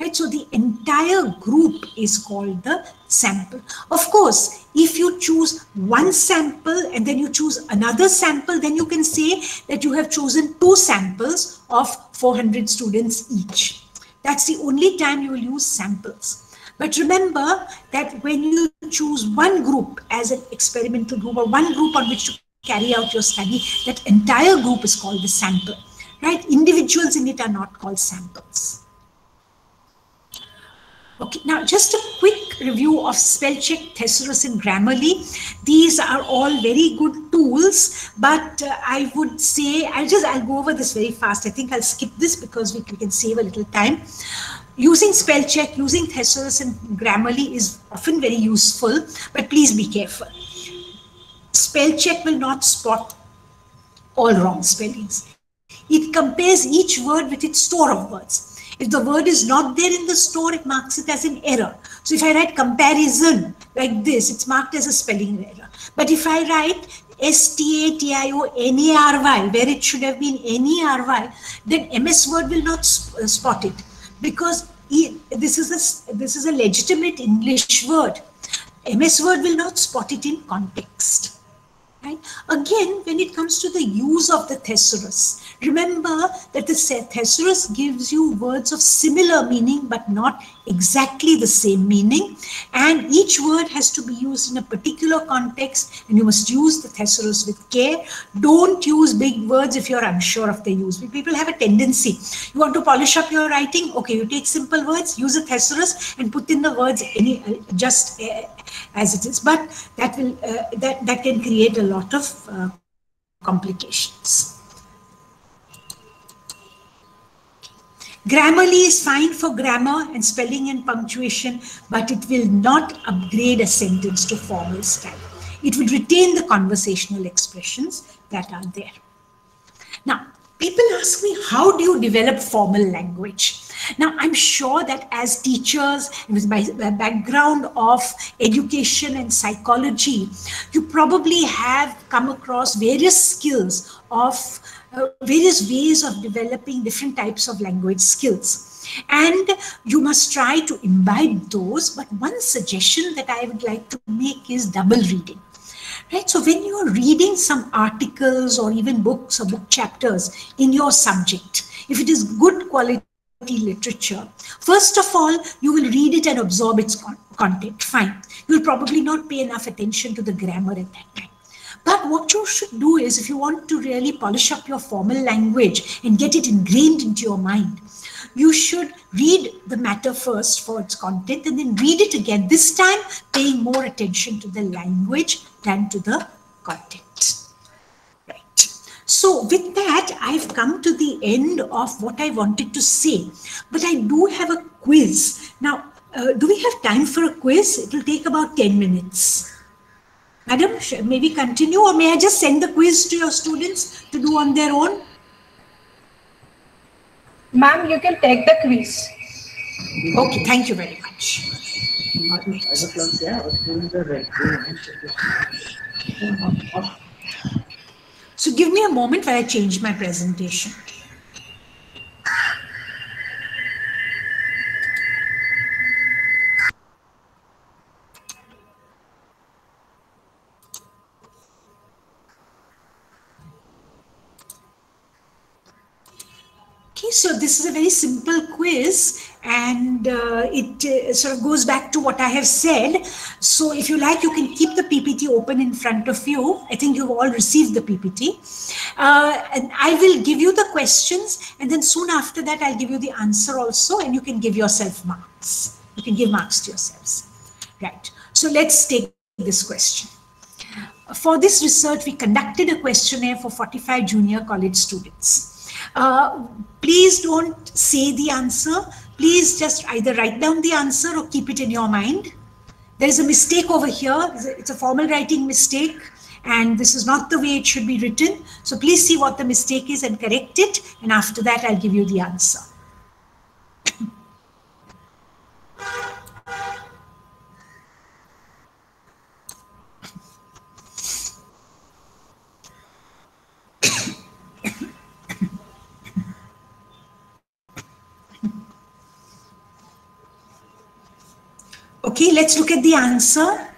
[SPEAKER 4] right? So the entire group is called the sample. Of course, if you choose one sample and then you choose another sample, then you can say that you have chosen two samples of 400 students each. That's the only time you will use samples. But remember that when you choose one group as an experimental group or one group on which to carry out your study, that entire group is called the sample, right? Individuals in it are not called samples. Okay, now just a quick review of spell check, thesaurus and Grammarly. These are all very good tools, but I would say, I'll go over this very fast. I think I'll skip this because we can save a little time. Using spell check, using thesaurus and Grammarly is often very useful, but please be careful. Spell check will not spot all wrong spellings. It compares each word with its store of words. If the word is not there in the store, it marks it as an error. So if I write comparison like this, it's marked as a spelling error. But if I write STATIONARY, where it should have been NERY, then MS Word will not spot it, because this is a legitimate English word. MS Word will not spot it in context. Right? Again, when it comes to the use of the thesaurus, remember that the thesaurus gives you words of similar meaning but not exactly the same meaning, and each word has to be used in a particular context, and you must use the thesaurus with care. Don't use big words if you're unsure of their use. People have a tendency, you want to polish up your writing, okay, you take simple words, use a thesaurus and put in the words just as it is, but that will that can create a lot of complications. Grammarly is fine for grammar and spelling and punctuation, but it will not upgrade a sentence to formal style. It will retain the conversational expressions that are there. Now, people ask me, how do you develop formal language? Now, I'm sure that as teachers, with my background of education and psychology, you probably have come across various skills of various ways of developing different types of language skills. And you must try to imbibe those. But one suggestion that I would like to make is double reading. Right? So when you are reading some articles or even books or book chapters in your subject, if it is good quality literature, first of all, you will read it and absorb its content. Fine. You will probably not pay enough attention to the grammar at that time. But what you should do is, if you want to really polish up your formal language and get it ingrained into your mind, you should read the matter first for its content and then read it again, this time paying more attention to the language than to the content. Right. So with that, I've come to the end of what I wanted to say, but I do have a quiz. Now, do we have time for a quiz? It will take about 10 minutes. Madam, maybe continue, or may I just send the quiz to your students to do on their own?
[SPEAKER 3] Ma'am, you can take the quiz.
[SPEAKER 4] Okay, thank you very much. So give me a moment while I change my presentation. Okay, so this is a very simple quiz, and it sort of goes back to what I have said. So if you like, you can keep the PPT open in front of you. I think you've all received the PPT. And I will give you the questions, and then soon after that, I'll give you the answer also, and you can give yourself marks. You can give marks to yourselves. Right. So let's take this question. For this research, we conducted a questionnaire for 45 junior college students. Please don't say the answer. Please just either write down the answer or keep it in your mind. There is a mistake over here. It's a formal writing mistake, and this is not the way it should be written. So please see what the mistake is and correct it. And after that, I'll give you the answer. Okay, let's look at the answer.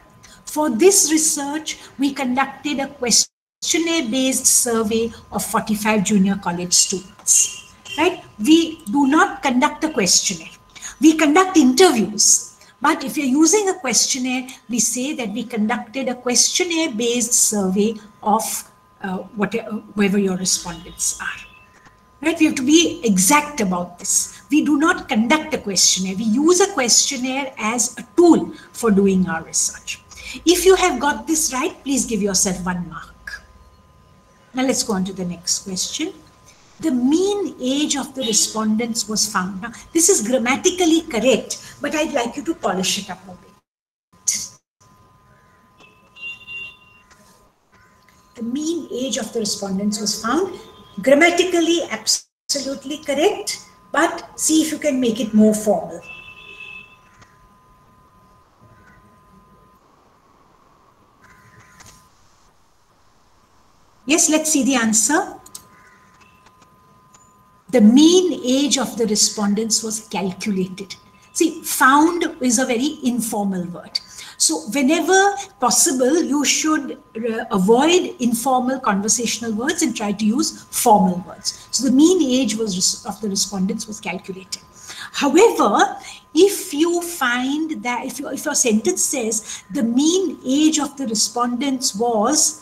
[SPEAKER 4] For this research, we conducted a questionnaire-based survey of 45 junior college students. Right? We do not conduct a questionnaire. We conduct interviews. But if you're using a questionnaire, we say that we conducted a questionnaire-based survey of whoever your respondents are. Right? We have to be exact about this. We do not conduct a questionnaire. We use a questionnaire as a tool for doing our research. If you have got this right, please give yourself 1 mark. Now let's go on to the next question. The mean age of the respondents was found. Now, this is grammatically correct, but I'd like you to polish it up a bit. The mean age of the respondents was found. Grammatically, absolutely correct, but see if you can make it more formal. Yes, let's see the answer. The mean age of the respondents was calculated. See, found is a very informal word. So whenever possible, you should avoid informal conversational words and try to use formal words. So the mean age of the respondents was calculated. However, if you find that, if your sentence says the mean age of the respondents was,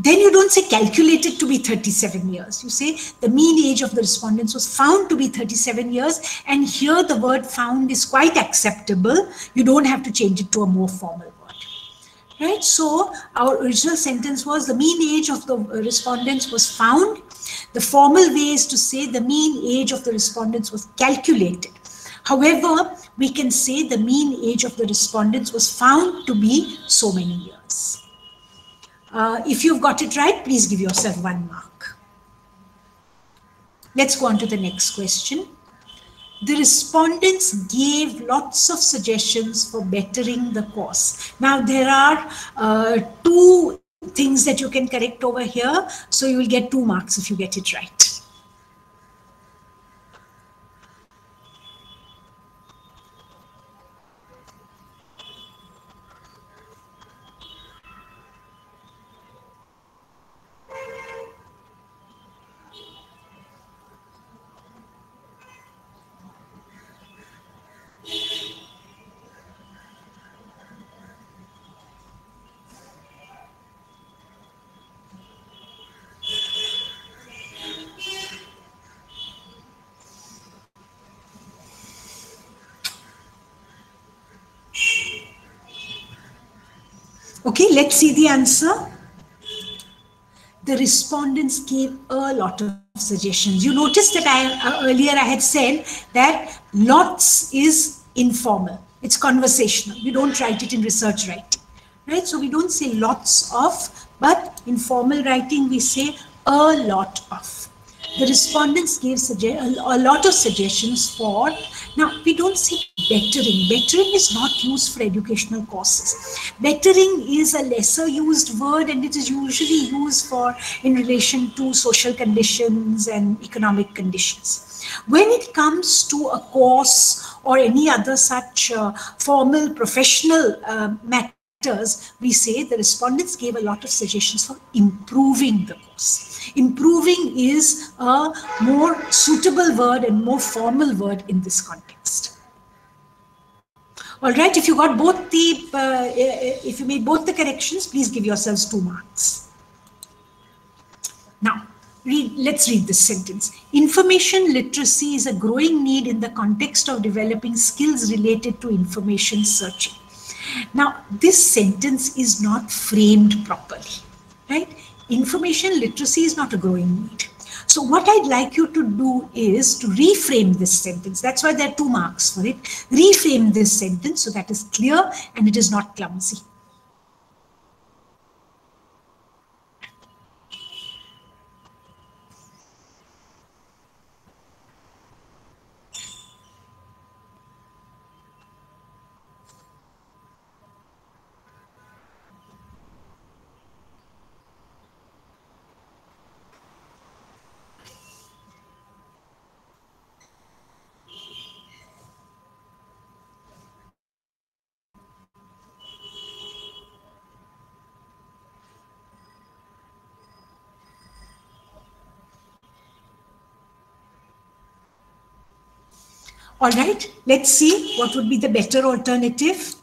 [SPEAKER 4] then you don't say calculated to be 37 years. You say the mean age of the respondents was found to be 37 years. And here the word found is quite acceptable. You don't have to change it to a more formal word. Right? So our original sentence was the mean age of the respondents was found. The formal way is to say the mean age of the respondents was calculated. However, we can say the mean age of the respondents was found to be so many years. If you've got it right, please give yourself 1 mark. Let's go on to the next question. The respondents gave lots of suggestions for bettering the course. Now, there are 2 things that you can correct over here. So you will get 2 marks if you get it right. Okay, let's see the answer. The respondents gave a lot of suggestions. You noticed that earlier I had said that lots is informal. It's conversational. We don't write it in research writing, right? So we don't say lots of, but in formal writing we say a lot of. The respondents gave a lot of suggestions for. Now, we don't say bettering. Bettering is not used for educational courses. Bettering is a lesser used word, and it is usually used for in relation to social conditions and economic conditions. When it comes to a course or any other such formal professional matters, we say the respondents gave a lot of suggestions for improving the course. Improving is a more suitable word and more formal word in this context. All right, if you got both the, if you made both the corrections, please give yourselves 2 marks. Now, let's read this sentence. Information literacy is a growing need in the context of developing skills related to information searching. Now, this sentence is not framed properly, right? Information literacy is not a growing need. So what I'd like you to do is to reframe this sentence. That's why there are 2 marks for it. Reframe this sentence so that is clear and it is not clumsy. All right, let's see what would be the better alternative.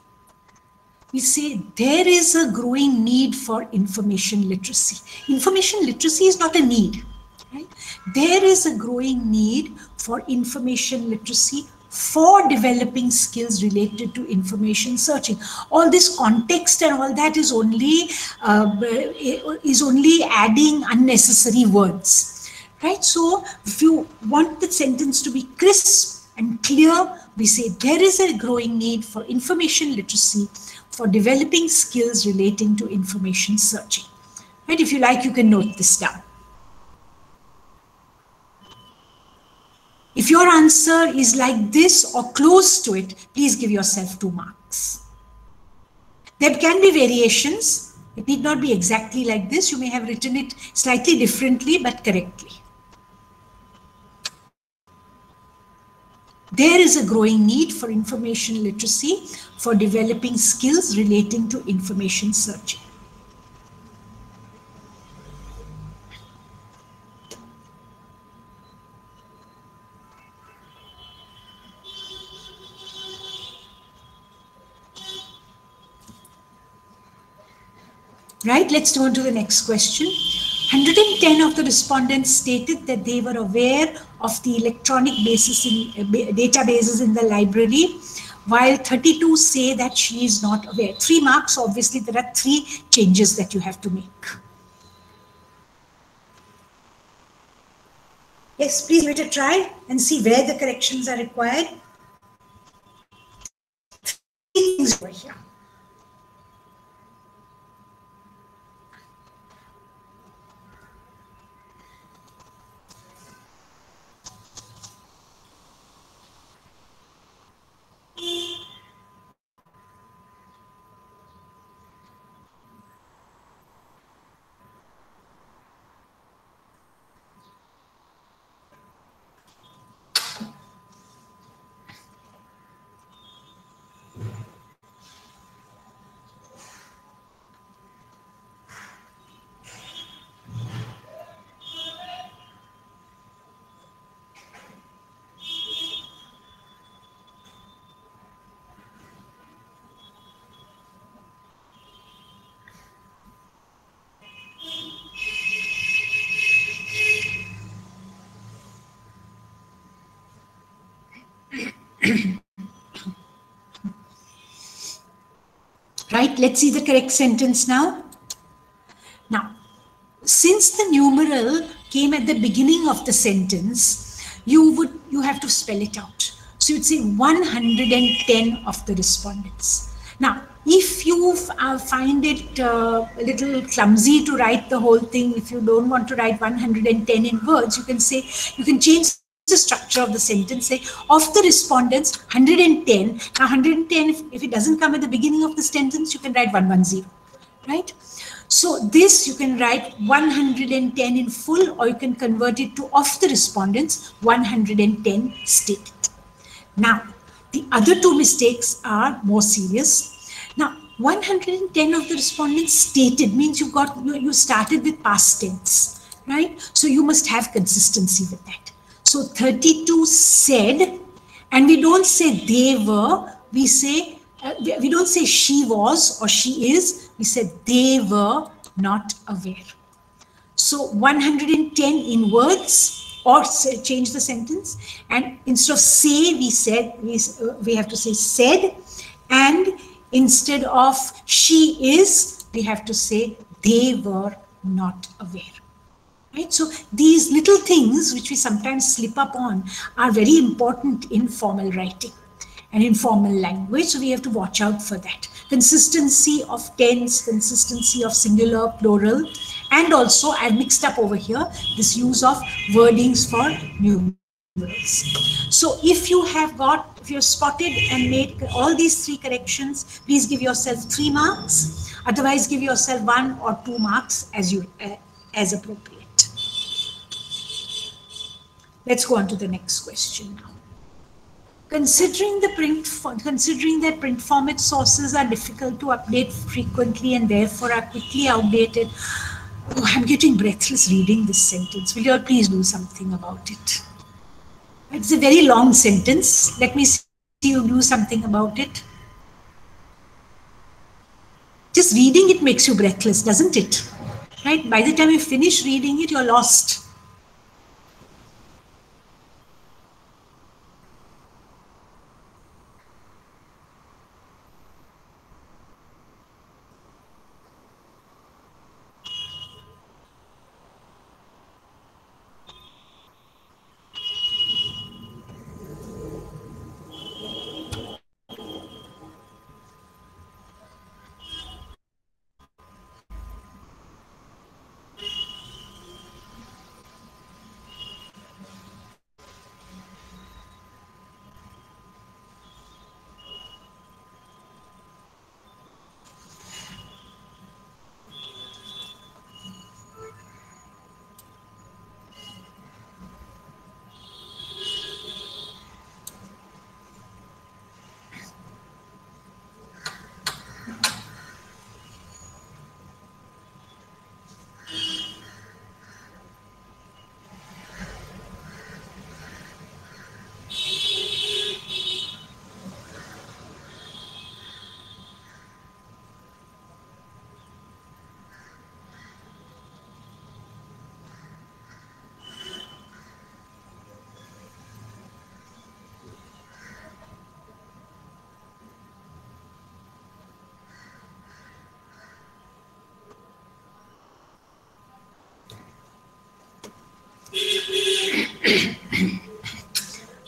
[SPEAKER 4] We say there is a growing need for information literacy. Information literacy is not a need. Right? There is a growing need for information literacy for developing skills related to information searching. All this context and all that is only adding unnecessary words. Right? So if you want the sentence to be crisp and clear, we say there is a growing need for information literacy for developing skills relating to information searching. Right? If you like, you can note this down. If your answer is like this or close to it, please give yourself 2 marks. There can be variations. It need not be exactly like this. You may have written it slightly differently, but correctly. There is a growing need for information literacy for developing skills relating to information searching. Right, let's turn to the next question. 110 of the respondents stated that they were aware of the electronic databases in the library, while 32 say that she is not aware. 3 marks, obviously there are 3 changes that you have to make. Yes, please give it a try and see where the corrections are required. 3 things over here. Right, let's see the correct sentence now. Now, since the numeral came at the beginning of the sentence, you have to spell it out. So you'd say 110 of the respondents. Now, if you find it a little clumsy to write the whole thing, if you don't want to write 110 in words, you can say, you can change the structure of the sentence, say of the respondents 110. Now 110, if it doesn't come at the beginning of the sentence, you can write 110, right? So this you can write 110 in full, or you can convert it to of the respondents 110 stated. Now the other 2 mistakes are more serious. Now 110 of the respondents stated means you started with past tense, right? So you must have consistency with that. So 32 said, and we don't say they were, we say, we don't say she was or she is, we said they were not aware. So 110 in words, or say, change the sentence, and instead of say, we have to say said, and instead of she is, we have to say they were not aware. Right? So these little things which we sometimes slip up on are very important in formal writing and in formal language. So we have to watch out for that. Consistency of tense, consistency of singular, plural, and also I've mixed up over here this use of wordings for numerals. So if you have spotted and made all these 3 corrections, please give yourself 3 marks. Otherwise, give yourself 1 or 2 marks as appropriate. Let's go on to the next question now. Considering that print format sources are difficult to update frequently and therefore are quickly outdated. Oh, I'm getting breathless reading this sentence. Will you all please do something about it? It's a very long sentence. Let me see you do something about it. Just reading it makes you breathless, doesn't it? Right? By the time you finish reading it, you're lost.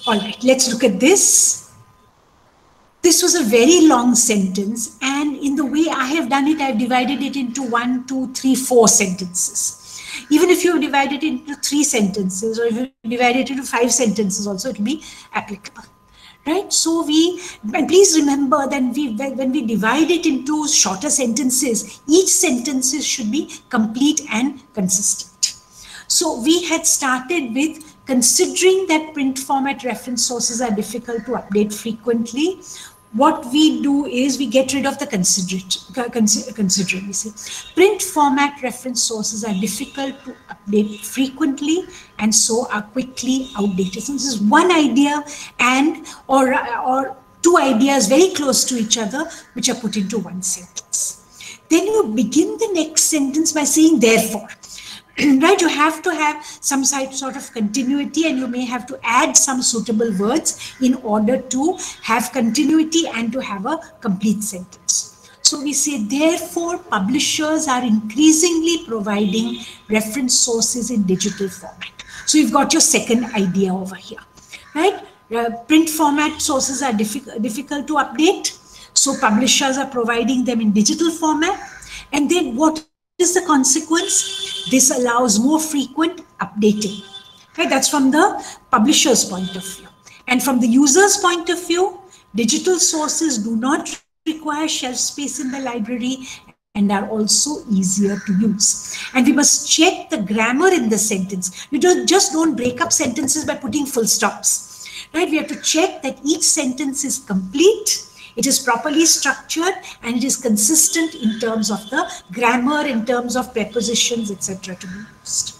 [SPEAKER 4] All right, let's look at this. This was a very long sentence, and in the way I have done it, I've divided it into 1, 2, 3, 4 sentences. Even if you divide it into 3 sentences, or if you divide it into 5 sentences also, it will be applicable. Right? So and please remember that when we divide it into shorter sentences, each sentence should be complete and consistent. So we had started with considering that print format reference sources are difficult to update frequently. What we do is we get rid of the considering. You see, print format reference sources are difficult to update frequently and so are quickly outdated. So this is one idea or 2 ideas very close to each other which are put into one sentence. Then you begin the next sentence by saying therefore. Right, you have to have some sort of continuity, and you may have to add some suitable words in order to have continuity and to have a complete sentence. So we say, therefore, publishers are increasingly providing reference sources in digital format. So you've got your second idea over here, right? Print format sources are difficult to update. So publishers are providing them in digital format. And then what is the consequence? This allows more frequent updating. Right? That's from the publisher's point of view. And from the user's point of view, digital sources do not require shelf space in the library and are also easier to use. And we must check the grammar in the sentence. You just don't break up sentences by putting full stops. Right? We have to check that each sentence is complete, it is properly structured, and it is consistent in terms of the grammar, in terms of prepositions, etc. to be used.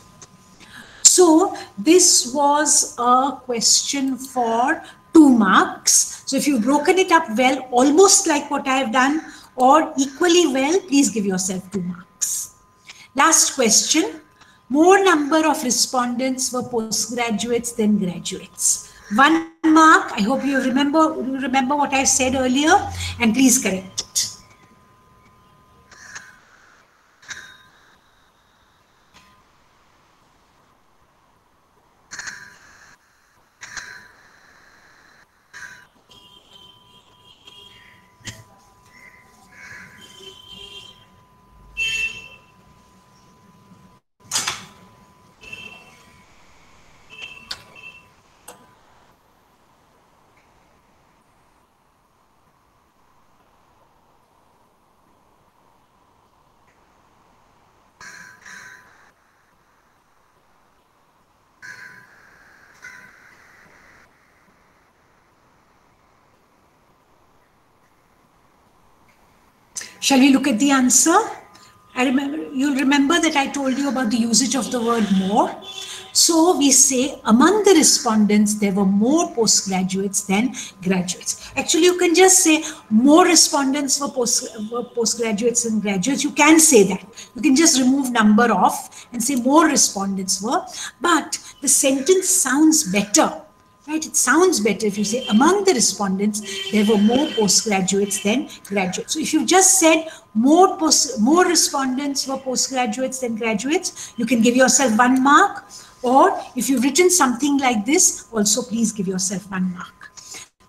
[SPEAKER 4] So this was a question for 2 marks. So if you've broken it up well, almost like what I have done, or equally well, please give yourself 2 marks. Last question. More number of respondents were postgraduates than graduates. 1 mark. I hope you remember what I said earlier, and please correct it. Shall we look at the answer? You'll remember that I told you about the usage of the word more. So we say among the respondents, there were more postgraduates than graduates. Actually, you can just say more respondents were postgraduates than graduates. You can say that. You can just remove number off and say more respondents were. But the sentence sounds better. Right? It sounds better if you say among the respondents, there were more postgraduates than graduates. So if you just said more respondents were postgraduates than graduates, you can give yourself 1 mark. Or if you've written something like this, also please give yourself 1 mark.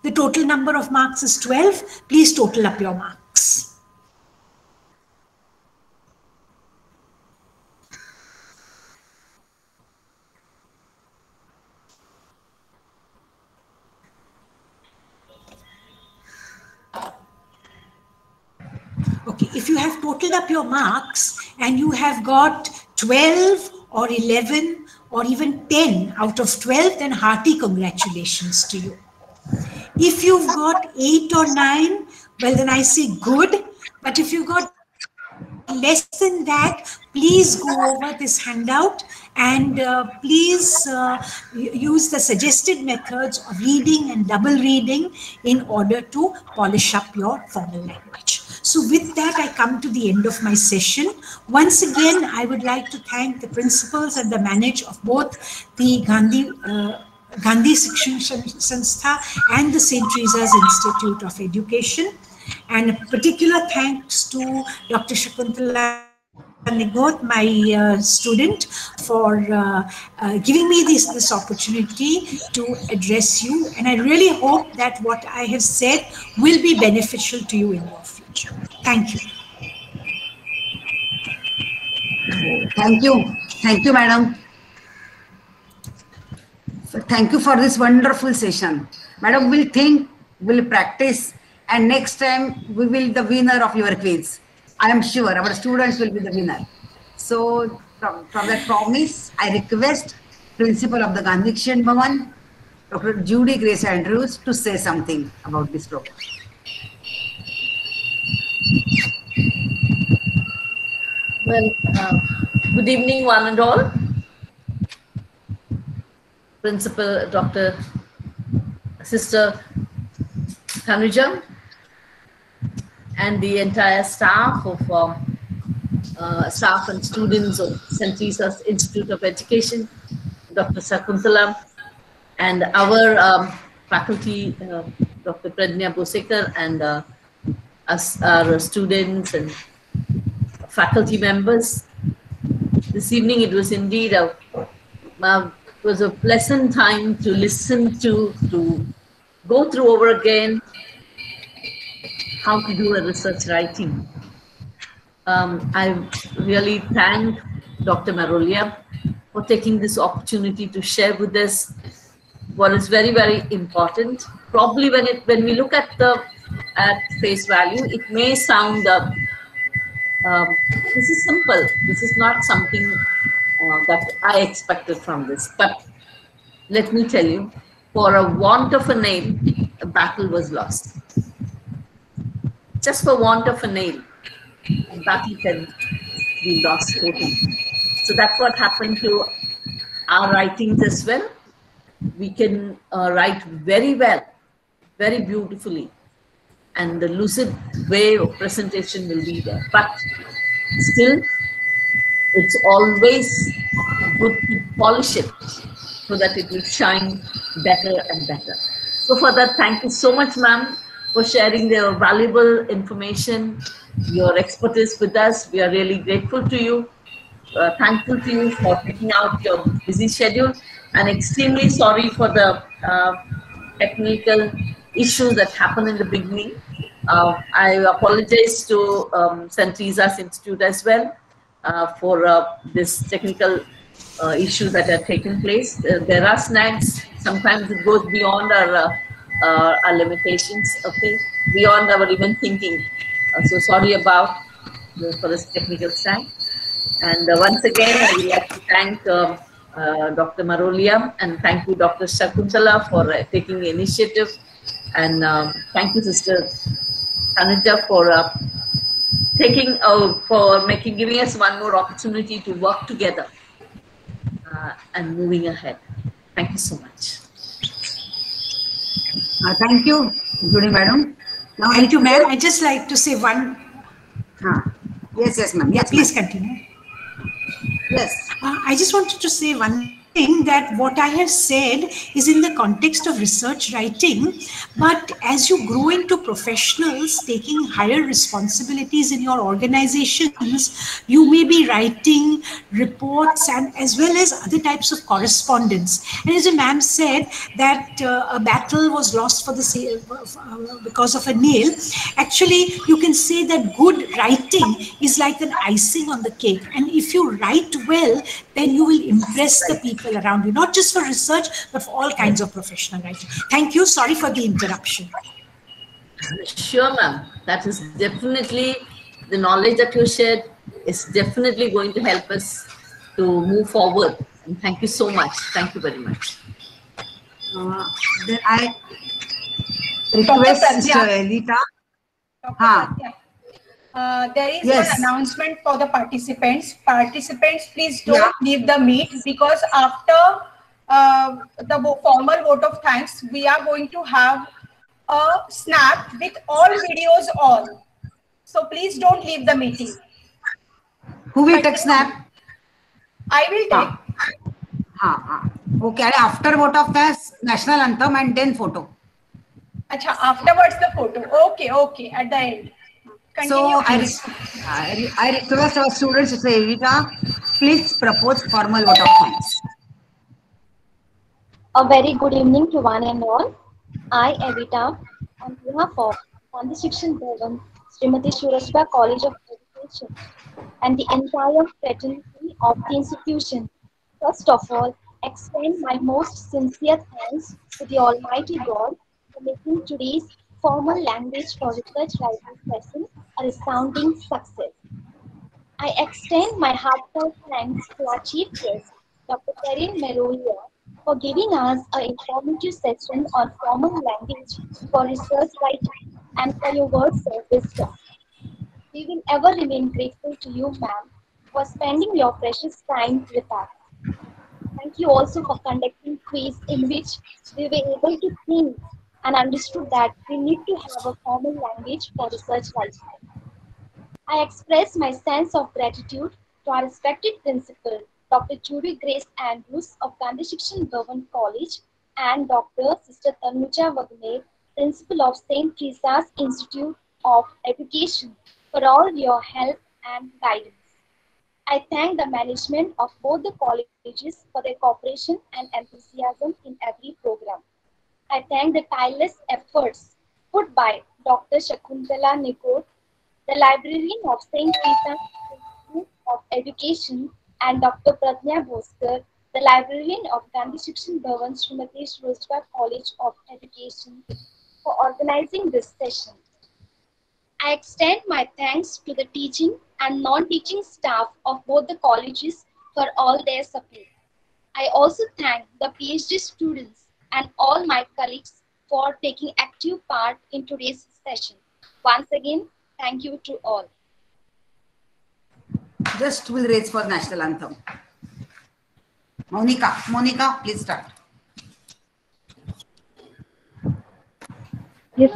[SPEAKER 4] The total number of marks is 12. Please total up your marks. Okay, if you have totaled up your marks and you have got 12 or 11 or even 10 out of 12, then hearty congratulations to you. If you've got 8 or 9, well, then I say good. But if you've got less than that, please go over this handout and please use the suggested methods of reading and double reading in order to polish up your formal language. So with that, I come to the end of my session. Once again, I would like to thank the principals and the manager of both the Gandhi Shikshan Sanstha and the St. Teresa's Institute of Education. And a particular thanks to Dr. Shakuntala Nigot, my student, for giving me this opportunity to address you. And I really hope that what I have said will be beneficial to you in your future. Thank you.
[SPEAKER 2] Thank you. Thank you, madam. Thank you for this wonderful session. Madam, we'll practice, and next time we will the winner of your quiz. I am sure our students will be the winner. So from that promise, I request Principal of the Gandhi Bhavan, Dr. Judy Grace Andrews, to say something about this program.
[SPEAKER 5] Well, good evening, one and all. Principal, Dr. Sister Tanuja, and the entire staff of staff and students of St. Teresa's Institute of Education, Dr. Shakuntala, and our faculty, Dr. Pradnya Bosekar, and our students and faculty members. This evening it was indeed it was a pleasant time to listen to go through over again how to do a research writing. I really thank Dr. Marolia for taking this opportunity to share with us what is very, very important. Probably when we look at face value, it may sound this is simple. This is not something that I expected from this. But let me tell you, for a want of a name, a battle was lost. Just for want of a name, a battle can be lost totally. So that's what happened to our writings as well. We can write very well, very beautifully, and the lucid way of presentation will be there. But still, it's always good to polish it so that it will shine better and better. So for that, thank you so much, ma'am, for sharing the valuable information, your expertise with us. We are really grateful to you, thankful to you for taking out your busy schedule, and extremely sorry for the technical issues that happened in the beginning. I apologize to St. Teresa's Institute as well for this technical issues that have taken place. There are snags. Sometimes it goes beyond our limitations, okay, beyond our even thinking. So sorry about for this technical snag. And once again, I would like to thank Dr. Marolia, and thank you, Dr. Shakuntala, for taking the initiative. And thank you, Sister Tanuja, for giving us one more opportunity to work together and moving ahead. Thank you so much.
[SPEAKER 2] Thank you, Judy madam. Now,
[SPEAKER 4] thank you, ma'am. I'd just like to say one.
[SPEAKER 2] Yes, ma'am.
[SPEAKER 4] Yes, please continue.
[SPEAKER 2] Yes.
[SPEAKER 4] I just wanted to say one thing, that what I have said is in the context of research writing, but as you grow into professionals taking higher responsibilities in your organizations, you may be writing reports and as well as other types of correspondence. And as a ma'am said that a battle was lost for because of a nail, actually you can say that good writing is like an icing on the cake, and if you write well, then you will impress the people around you, not just for research, but for all kinds of professional writing. Thank you. Sorry for the interruption.
[SPEAKER 5] Sure, ma'am. That is definitely, the knowledge that you shared is definitely going to help us to move forward. And thank you so much. Thank you very much.
[SPEAKER 2] Then I request Sister Elita.
[SPEAKER 3] There is one announcement for the participants. Participants, please don't leave the meet, because after the formal vote of thanks, we are going to have a snap with all videos on. So please don't leave the meeting.
[SPEAKER 2] Who will take snap?
[SPEAKER 3] I will take.
[SPEAKER 2] Okay, after vote of thanks, national anthem and then photo.
[SPEAKER 3] Acha, afterwards the photo. Okay, at the end. Continue,
[SPEAKER 2] so I request our students to say, Evita, please propose formal vote of thanks.
[SPEAKER 6] A very good evening to one and all. I, Evita, on behalf of Shikshan, Bhavan, Srimati Surajba College of Education, and the entire fraternity of the institution, first of all, extend my most sincere thanks to the Almighty God for making today's formal language for research writing session a resounding success. I extend my heartfelt thanks to our Chief Guest, Dr. Perin Marolia, for giving us an informative session on formal language for research writing and for your words of wisdom. We will ever remain grateful to you, ma'am, for spending your precious time with us. Thank you also for conducting quiz in which we were able to think and understood that we need to have a formal language for research writing. I express my sense of gratitude to our respected principal, Dr. Judy Grace Andrews of Gandhi Shikshan Bhavan College, and Dr. Sister Tanuja Wagner, Principal of St. Teresa's Institute of Education, for all your help and guidance. I thank the management of both the colleges for their cooperation and enthusiasm in every program. I thank the tireless efforts put by Dr. Shakuntala Nikot, the librarian of St. Teresa's Institute of Education, and Dr. Pratnya Bhoskar, the librarian of Gandhi Shikshan Bhavan, Srimati Surajba College of Education, for organizing this session. I extend my thanks to the teaching and non-teaching staff of both the colleges for all their support. I also thank the PhD students and all my colleagues for taking active part in today's session. Once again, thank you to all.
[SPEAKER 2] Just will raise for national anthem. Monica, please start.
[SPEAKER 6] Yes.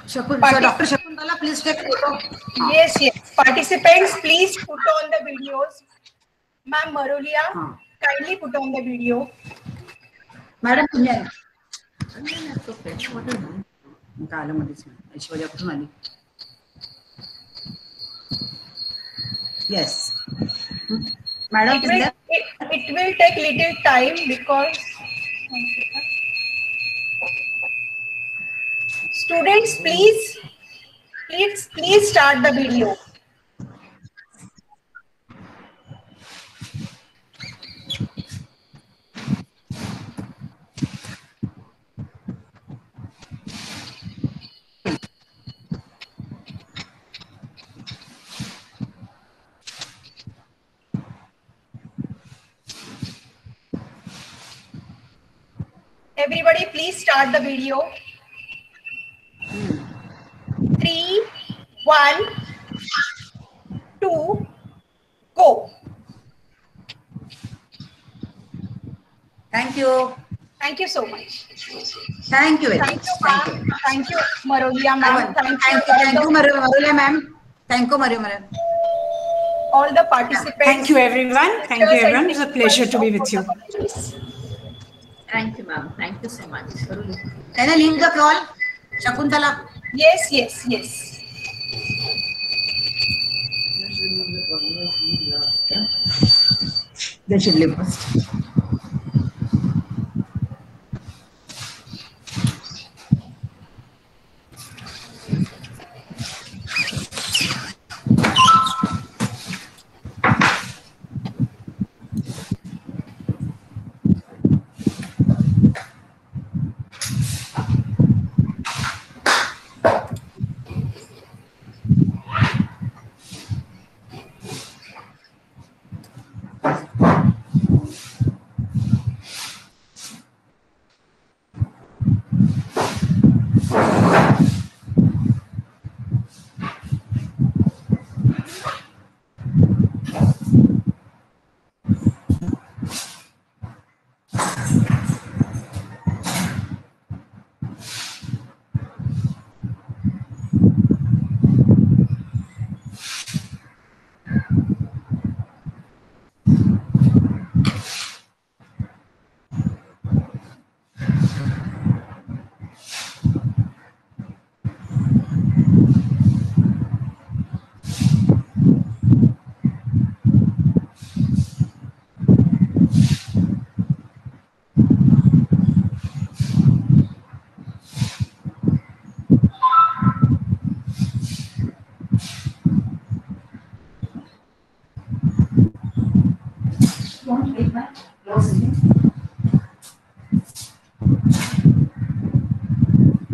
[SPEAKER 2] So Dr. Shakuntala, please take photo.
[SPEAKER 3] Yes, yes. Participants, please put on the videos. Ma'am Marolia, kindly put on the video.
[SPEAKER 2] Madam Kunyan. Yes. Madam,
[SPEAKER 3] it will take little time because students, please start the video. Everybody, please start the video. 3, 1, 2, go.
[SPEAKER 2] Thank you.
[SPEAKER 3] Thank you so much.
[SPEAKER 2] Thank you very much.
[SPEAKER 3] Thank you, Marolia ma'am.
[SPEAKER 2] Thank you, Marolia ma'am. Thank you, Marolia ma'am.
[SPEAKER 3] All the participants.
[SPEAKER 4] Thank you, everyone. Thank you, everyone. It's a pleasure to be with you.
[SPEAKER 5] Thank you, ma'am. Thank you so much.
[SPEAKER 2] Can I leave the call? Shakuntala?
[SPEAKER 3] Yes, yes, yes.
[SPEAKER 2] They should leave first.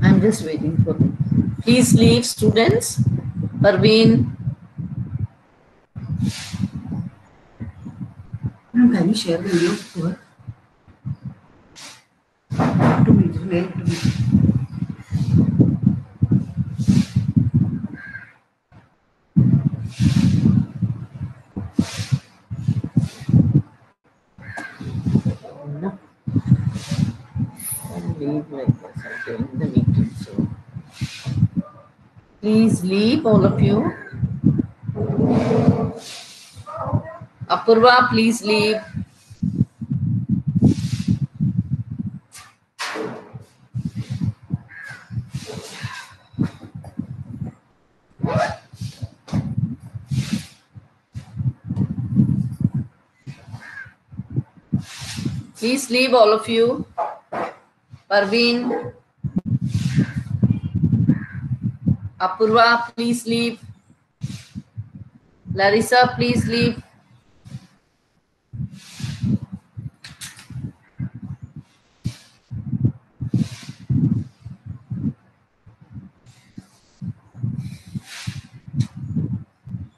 [SPEAKER 5] I'm just waiting for them. Please leave, students. Parveen.
[SPEAKER 2] Can you share the video to her? To me, mail to me.
[SPEAKER 5] No. Don't leave like this. I'm doing the meeting. So please leave, all of you. Apurva, please leave. Please leave, all of you. Parveen. Apurva, please leave. Larissa, please leave.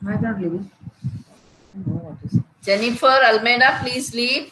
[SPEAKER 2] Why not leaving?
[SPEAKER 5] Jennifer Almeida, please leave.